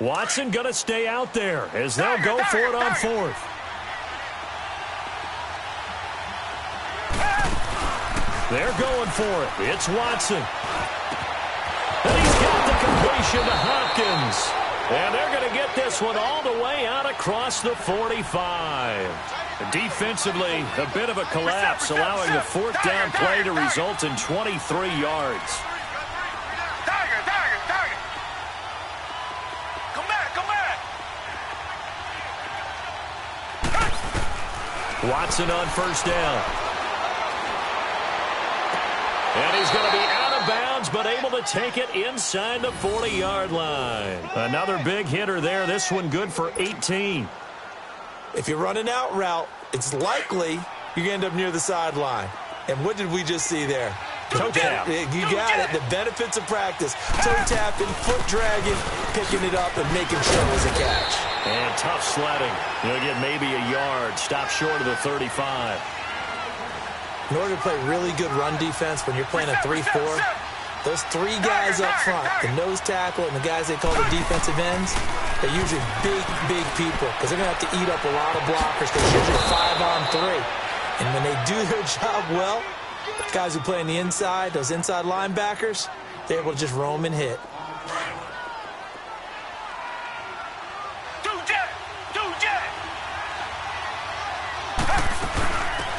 Watson going to stay out there as they'll go for it on fourth. They're going for it. It's Watson. And he's got the completion to Hopkins. And they're going to get this one all the way out across the 45. Defensively, a bit of a collapse, allowing the fourth down play to result in 23 yards. Watson on first down. And he's going to be out of bounds, but able to take it inside the 40-yard line. Another big hitter there. This one good for 18. If you run an out route, it's likely you're going to end up near the sideline. And what did we just see there? Toe tap. You got it. The benefits of practice. Toe tapping, foot dragging, picking it up, and making sure it was a catch. And tough sledding. You'll get maybe a yard. Stop short of the 35. In order to play really good run defense when you're playing a 3-4, those 3 guys up front, the nose tackle and the guys they call the defensive ends, they're usually big people because they're going to have to eat up a lot of blockers because it's usually 5-on-3. And when they do their job well, guys who play on the inside, those inside linebackers, they're able to just roam and hit.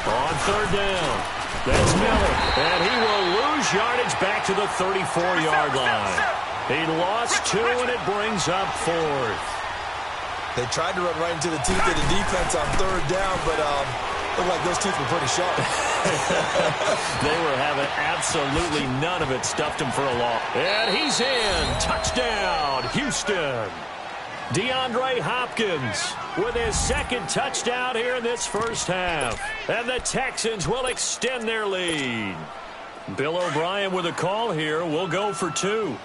On third down, that's Miller, and he will lose yardage back to the 34-yard line. He lost 2, and it brings up 4th. They tried to run right into the teeth of the defense on third down, but looked like those teeth were pretty sharp. They were having absolutely none of it. Stuffed him for a loss. And he's in. Touchdown, Houston. DeAndre Hopkins with his second touchdown here in this first half. And the Texans will extend their lead. Bill O'Brien with a call here. We'll go for 2.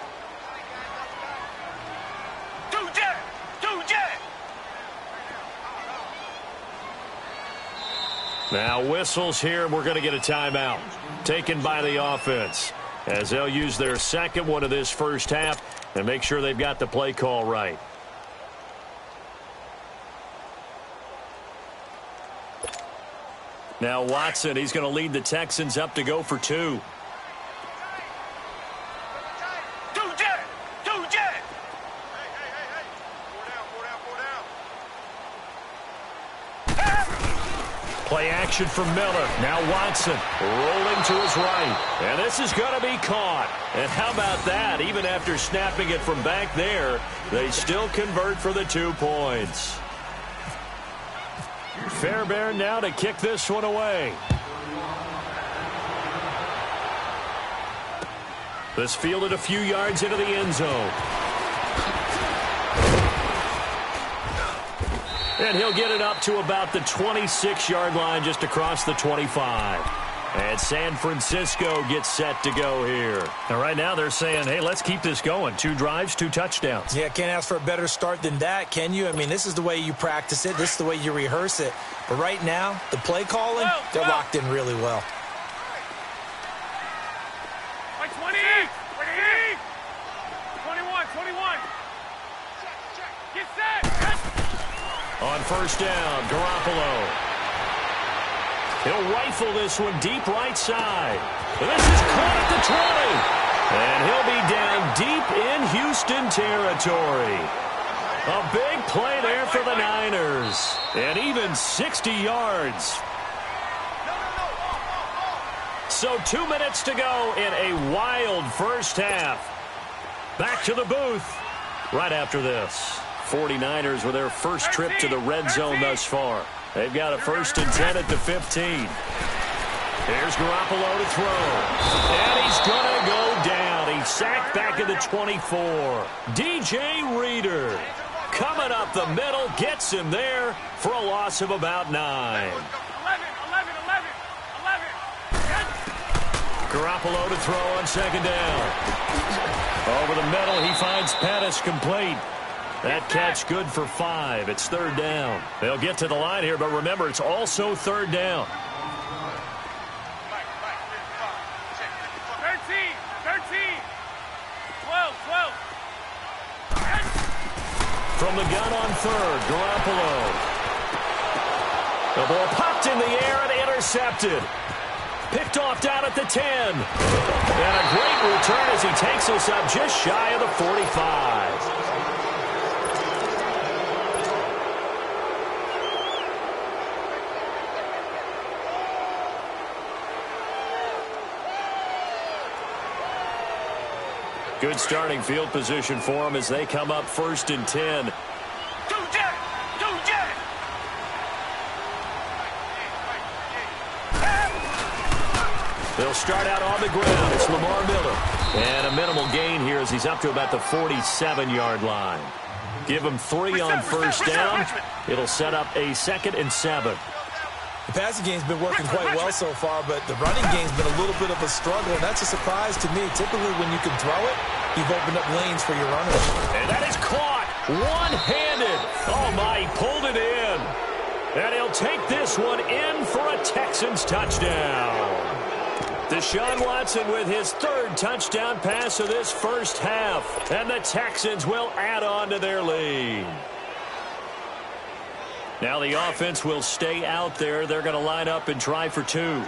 Now whistles here. We're going to get a timeout taken by the offense as they'll use their second one of this first half and make sure they've got the play call right. Now Watson, he's going to lead the Texans up to go for 2. Play action from Miller. Now Watson rolling to his right. And this is going to be caught. And how about that? Even after snapping it from back there, they still convert for the 2 points. Fairbairn now to kick this one away. This fielded a few yards into the end zone. And he'll get it up to about the 26-yard line just across the 25. And San Francisco gets set to go here. And right now they're saying, hey, let's keep this going. 2 drives, 2 touchdowns. Yeah, can't ask for a better start than that, can you? I mean, this is the way you practice it. This is the way you rehearse it. But right now, the play calling, they're locked in really well. 20, 21. Get set. On first down, Garoppolo. He'll rifle this one deep right side. This is caught at the 20. And he'll be down deep in Houston territory. A big play there for the Niners. And even 60 yards. So 2 minutes to go in a wild first half. Back to the booth right after this. 49ers with their first trip to the red zone thus far. They've got a 1st and 10 at the 15. Here's Garoppolo to throw. And he's going to go down. He's sacked back at the 24. DJ Reader coming up the middle, gets him there for a loss of about 9. 11. Garoppolo to throw on second down. Over the middle, he finds Pettis complete. That catch good for 5. It's 3rd down. They'll get to the line here, but remember, it's also 3rd down. 13. From the gun on 3rd, Garoppolo. The ball popped in the air and intercepted. Picked off down at the 10. And a great return as he takes us up just shy of the 45. Good starting field position for them as they come up 1st and 10. They'll start out on the ground. It's Lamar Miller. And a minimal gain here as he's up to about the 47-yard line. Give him 3 on first down. It'll set up a 2nd and 7. The passing game's been working quite well so far, but the running game's been a little bit of a struggle, and that's a surprise to me. Typically, when you can throw it, you've opened up lanes for your runners. And that is caught one-handed. Oh, my, he pulled it in. And he'll take this one in for a Texans touchdown. Deshaun Watson with his 3rd touchdown pass of this first half. And the Texans will add on to their lead. Now the offense will stay out there. They're going to line up and try for 2. They'll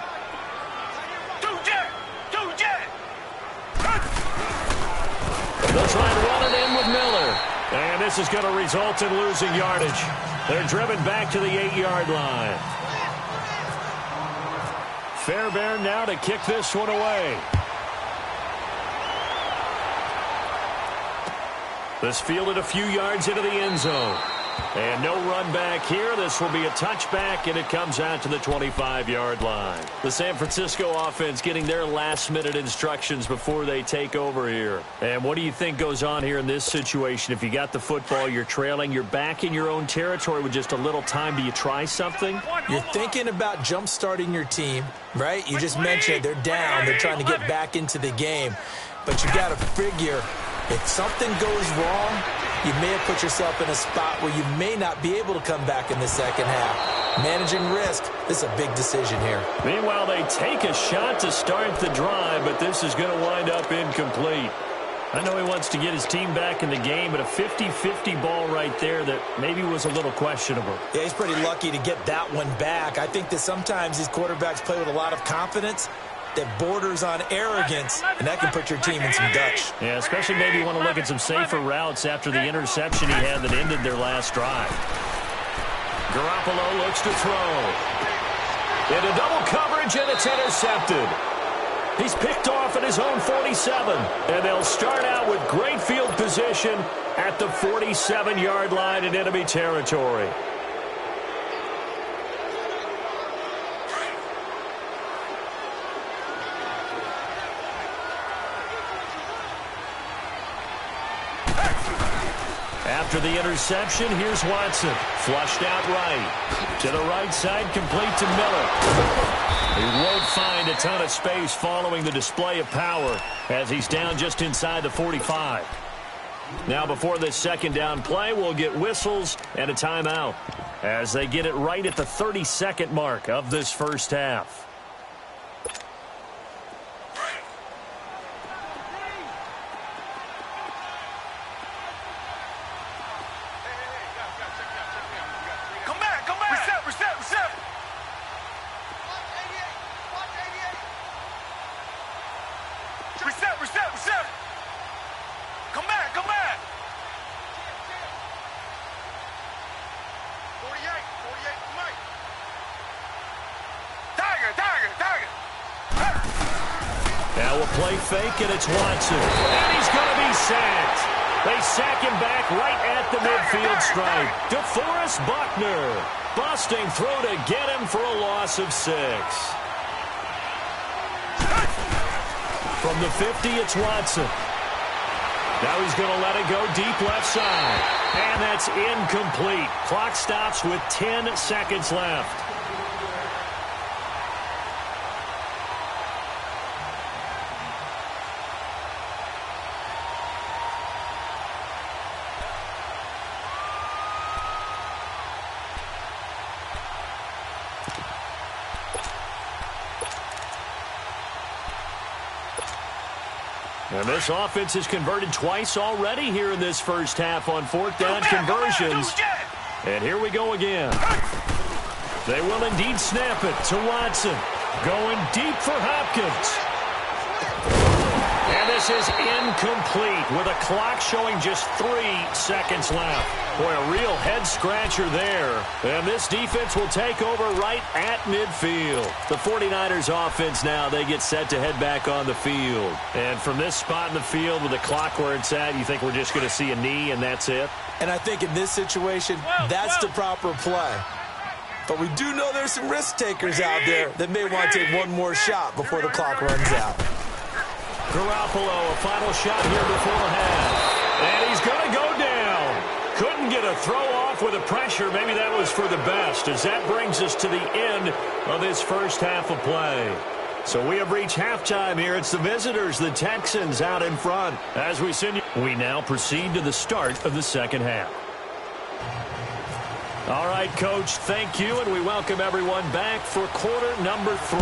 try and run it in with Miller. And this is going to result in losing yardage. They're driven back to the 8-yard line. Fairbairn now to kick this one away. This fielded a few yards into the end zone. And no run back here. This will be a touchback, and it comes out to the 25-yard line. The San Francisco offense getting their last-minute instructions before they take over here. And what do you think goes on here in this situation? If you got the football, you're trailing, you're back in your own territory with just a little time. Do you try something? You're thinking about jump-starting your team, right? You just mentioned they're down. They're trying to get back into the game. But you got to figure if something goes wrong, you may have put yourself in a spot where you may not be able to come back in the second half. Managing risk, this is a big decision here. Meanwhile, they take a shot to start the drive, but this is going to wind up incomplete. I know he wants to get his team back in the game, but a 50-50 ball right there that maybe was a little questionable. Yeah, he's pretty lucky to get that one back. I think that sometimes these quarterbacks play with a lot of confidence that borders on arrogance, and that can put your team in some Dutch. Yeah, especially maybe you want to look at some safer routes after the interception he had that ended their last drive. Garoppolo looks to throw. Into double coverage, and it's intercepted. He's picked off at his own 47, and they'll start out with great field position at the 47-yard line in enemy territory. After the interception, here's Watson. Flushed out right. To the right side, complete to Miller. He won't find a ton of space following the display of power as he's down just inside the 45. Now before this second down play, we'll get whistles and a timeout as they get it right at the 30-second mark of this first half. Now a play fake, and it's Watson. And he's going to be sacked. They sack him back right at the midfield stripe. DeForest Buckner busting through to get him for a loss of 6. From the 50, it's Watson. Now he's going to let it go deep left side. And that's incomplete. Clock stops with 10 seconds left. And this offense has converted twice already here in this first half on fourth down conversions. And here we go again. They will indeed snap it to Watson. Going deep for Hopkins. And this is incomplete with a clock showing just 3 seconds left. Boy, a real head-scratcher there. And this defense will take over right at midfield. The 49ers offense now, they get set to head back on the field. And from this spot in the field with the clock where it's at, you think we're just going to see a knee and that's it? And I think in this situation, that's the proper play. But we do know there's some risk takers out there that may want to take one more shot before the clock runs out. Garoppolo, a final shot here before half. And he's going to go down. Couldn't get a throw off with the pressure. Maybe that was for the best, as that brings us to the end of this first half of play. So we have reached halftime here. It's the visitors, the Texans, out in front. As we send you, we now proceed to the start of the second half. All right, Coach, thank you, and we welcome everyone back for quarter number 3.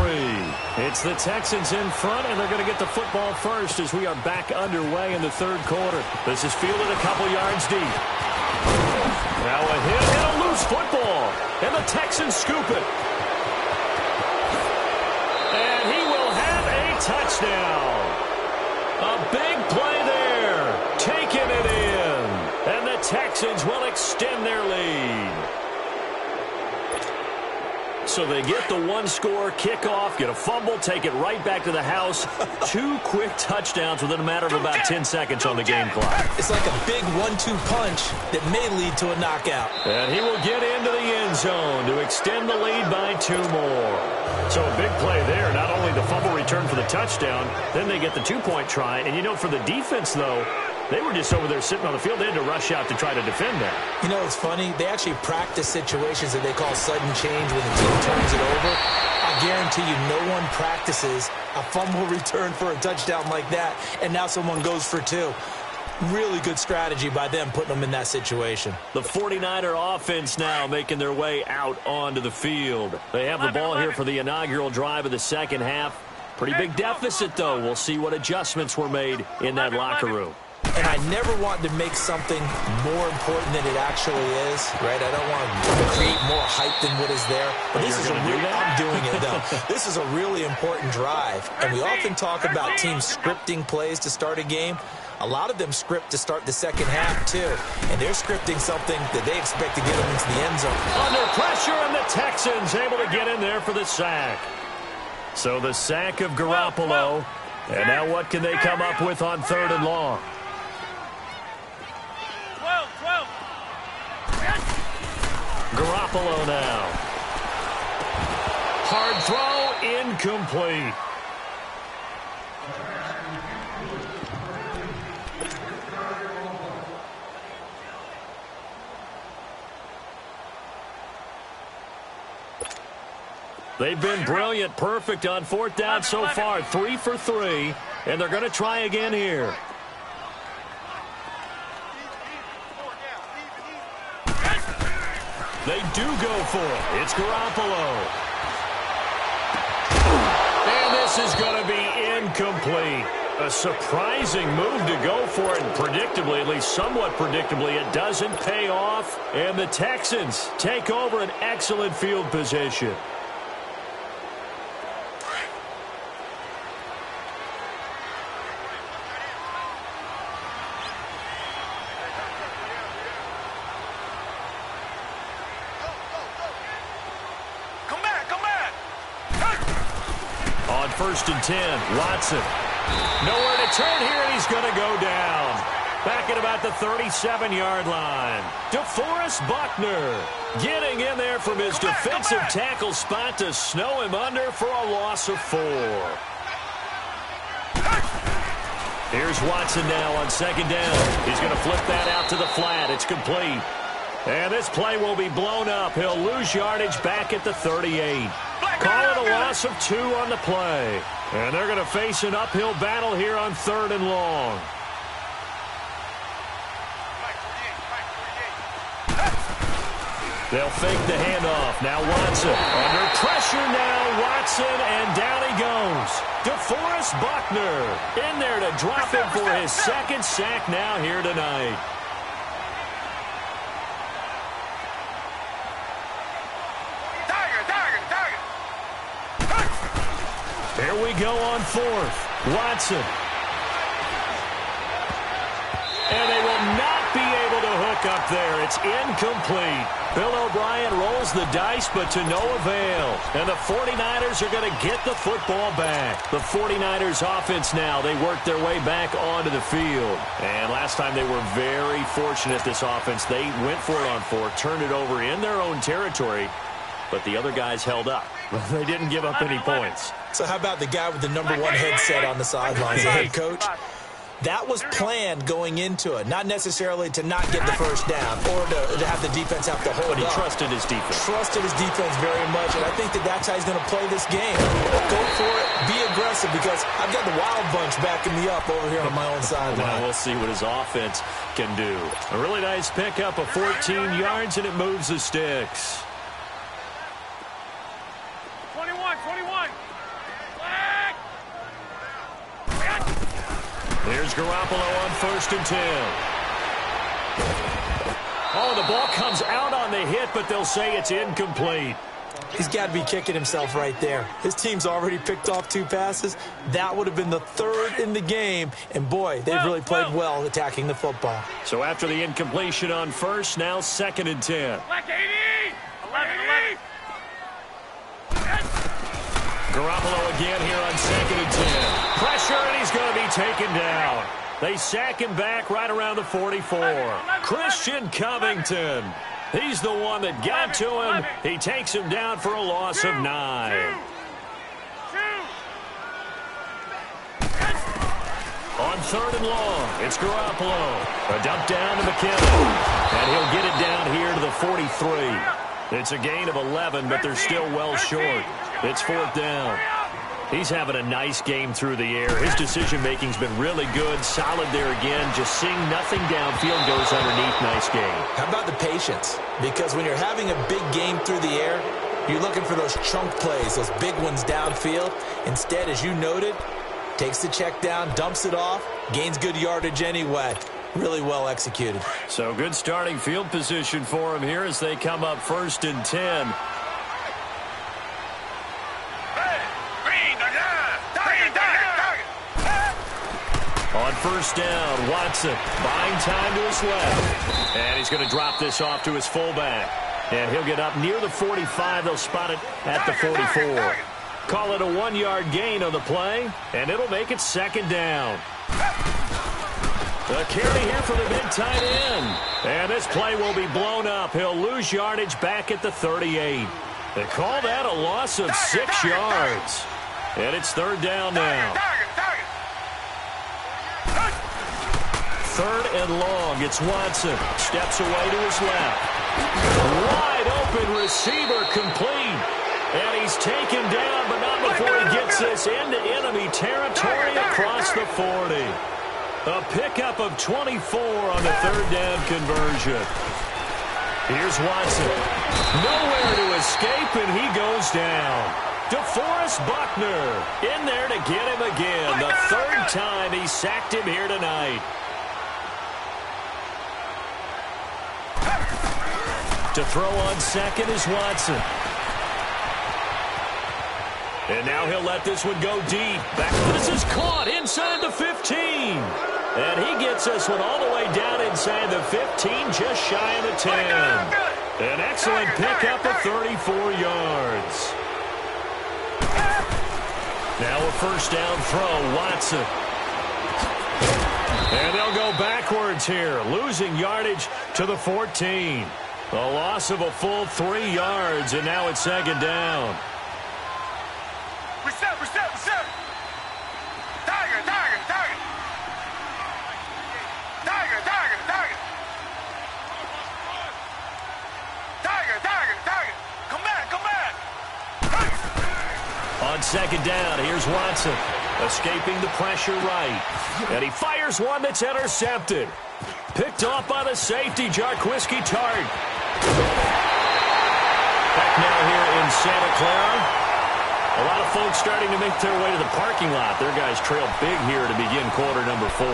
It's the Texans in front, and they're going to get the football first as we are back underway in the third quarter. This is fielded a couple yards deep. Now a hit and a loose football, and the Texans scoop it. And he will have a touchdown. A big play there, taking it in, and the Texans will extend their lead. So they get the one-score kickoff, get a fumble, take it right back to the house. 2 quick touchdowns within a matter of about 10 seconds on the game clock. It's like a big 1-2 punch that may lead to a knockout. And he will get into the end zone to extend the lead by 2 more. So a big play there. Not only the fumble return for the touchdown, then they get the 2-point try. And, you know, for the defense, though, they were just over there sitting on the field. They had to rush out to try to defend that. You know, it's funny. They actually practice situations that they call sudden change when the team turns it over. I guarantee you no one practices a fumble return for a touchdown like that, and now someone goes for 2. Really good strategy by them putting them in that situation. The 49er offense now making their way out onto the field. They have the ball here for the inaugural drive of the second half. Pretty big deficit, though. We'll see what adjustments were made in that locker room. And I never want to make something more important than it actually is, right? I don't want to create more hype than what is there. But this is a real, I'm doing it, though. This is a really important drive. And we often talk about teams scripting plays to start a game. A lot of them script to start the second half, too. And they're scripting something that they expect to get them into the end zone. Under pressure, and the Texans able to get in there for the sack. So the sack of Garoppolo. And now what can they come up with on 3rd and long? 12. Garoppolo now. Hard throw, incomplete. They've been brilliant, perfect on 4th down so far, 3 for 3, and they're going to try again here. They do go for it. It's Garoppolo. And this is going to be incomplete. A surprising move to go for it, and predictably, at least somewhat predictably, it doesn't pay off. And the Texans take over an excellent field position. On 1st and 10, Watson. Nowhere to turn here, and he's going to go down. Back at about the 37-yard line. DeForest Buckner getting in there from his defensive tackle spot to snow him under for a loss of 4. Here's Watson now on 2nd down. He's going to flip that out to the flat. It's complete. And this play will be blown up. He'll lose yardage back at the 38. Call it a loss of 2 on the play. And they're going to face an uphill battle here on 3rd and long. They'll fake the handoff. Now Watson. Under pressure now, Watson, and down he goes. DeForest Buckner in there to drop him for his 2nd sack now here tonight. Here we go on 4th. Watson. And they will not be able to hook up there. It's incomplete. Bill O'Brien rolls the dice, but to no avail. And the 49ers are going to get the football back. The 49ers offense now, they work their way back onto the field. And last time they were very fortunate, this offense. They went for it on 4, turned it over in their own territory, but the other guys held up. They didn't give up any points. So how about the guy with the number 1 headset on the sidelines, the head coach? That was planned going into it, not necessarily to not get the first down or to have the defense have to hold up. But he trusted his defense. Trusted his defense very much, and I think that that's how he's going to play this game. Go for it, be aggressive, because I've got the Wild Bunch backing me up over here on my own sideline. Now we'll see what his offense can do. A really nice pickup of 14 yards, and it moves the sticks. 21. Here's Garoppolo on 1st and 10. Oh, the ball comes out on the hit, but they'll say it's incomplete. He's got to be kicking himself right there. His team's already picked off 2 passes. That would have been the 3rd in the game. And, boy, they've really played well attacking the football. So after the incompletion on 1st, now 2nd and 10. Black 80! 11. Garoppolo again here on 2nd and 10. Pressure, and he's going to be taken down. They sack him back right around the 44. Christian Covington. He's the one that got to him. He takes him down for a loss of 9. On 3rd and long, it's Garoppolo. A dump down to McKinnon. And he'll get it down here to the 43. It's a gain of 11, but they're still well short. It's 4th down. He's having a nice game through the air. His decision-making's been really good. Solid there again. Just seeing nothing downfield goes underneath. Nice game. How about the patience? Because when you're having a big game through the air, you're looking for those chunk plays, those big ones downfield. Instead, as you noted, takes the check down, dumps it off, gains good yardage anyway. Really well executed. So good starting field position for him here as they come up 1st and 10. On 1st down, Watson buying time to his left. And he's going to drop this off to his fullback. And he'll get up near the 45. They'll spot it at the 44. Call it a 1-yard gain on the play, and it'll make it 2nd down. A carry here for the mid-tight end. And this play will be blown up. He'll lose yardage back at the 38. They call that a loss of 6 yards. And it's 3rd down now. 3rd and long. It's Watson. Steps away to his left. Wide open receiver complete. And he's taken down, but not before he gets this into enemy territory across the 40. A pickup of 24 on the 3rd down conversion. Here's Watson. Nowhere to escape, and he goes down. DeForest Buckner in there to get him again. The 3rd time he sacked him here tonight. To throw on 2nd is Watson. And now he'll let this one go deep. This is caught inside the 15. And he gets this one all the way down inside the 15, just shy of the 10. An excellent pickup of 34 yards. Now a 1st down throw, Watson. And they'll go backwards here, losing yardage to the 14. A loss of a full 3 yards, and now it's 2nd down. Reset. Tiger. Come back. On 2nd down, here's Watson. Escaping the pressure right. And he fires one that's intercepted. Picked off by the safety, Jarquiski Tart. Back now here in Santa Clara. A lot of folks starting to make their way to the parking lot. Their guys trail big here to begin quarter number 4.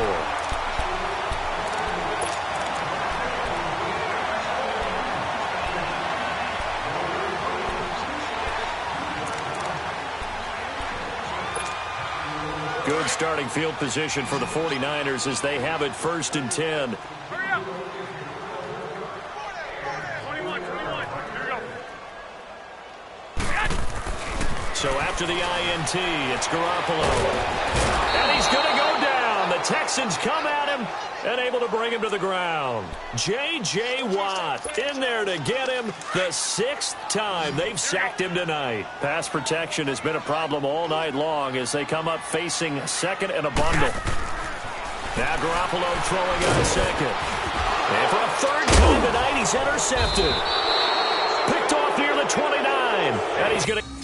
Good starting field position for the 49ers as they have it 1st and 10. Hurry up. 21. Here we go. So after the INT, it's Garoppolo. And he's going to go down. The Texans come at him and able to bring him to the ground. J.J. Watt in there to get him the 6th time they've sacked him tonight. Pass protection has been a problem all night long as they come up facing 2nd and a bundle. Now Garoppolo throwing on 2nd. And for a 3rd time tonight, he's intercepted. Picked off near the 29. And he's going to...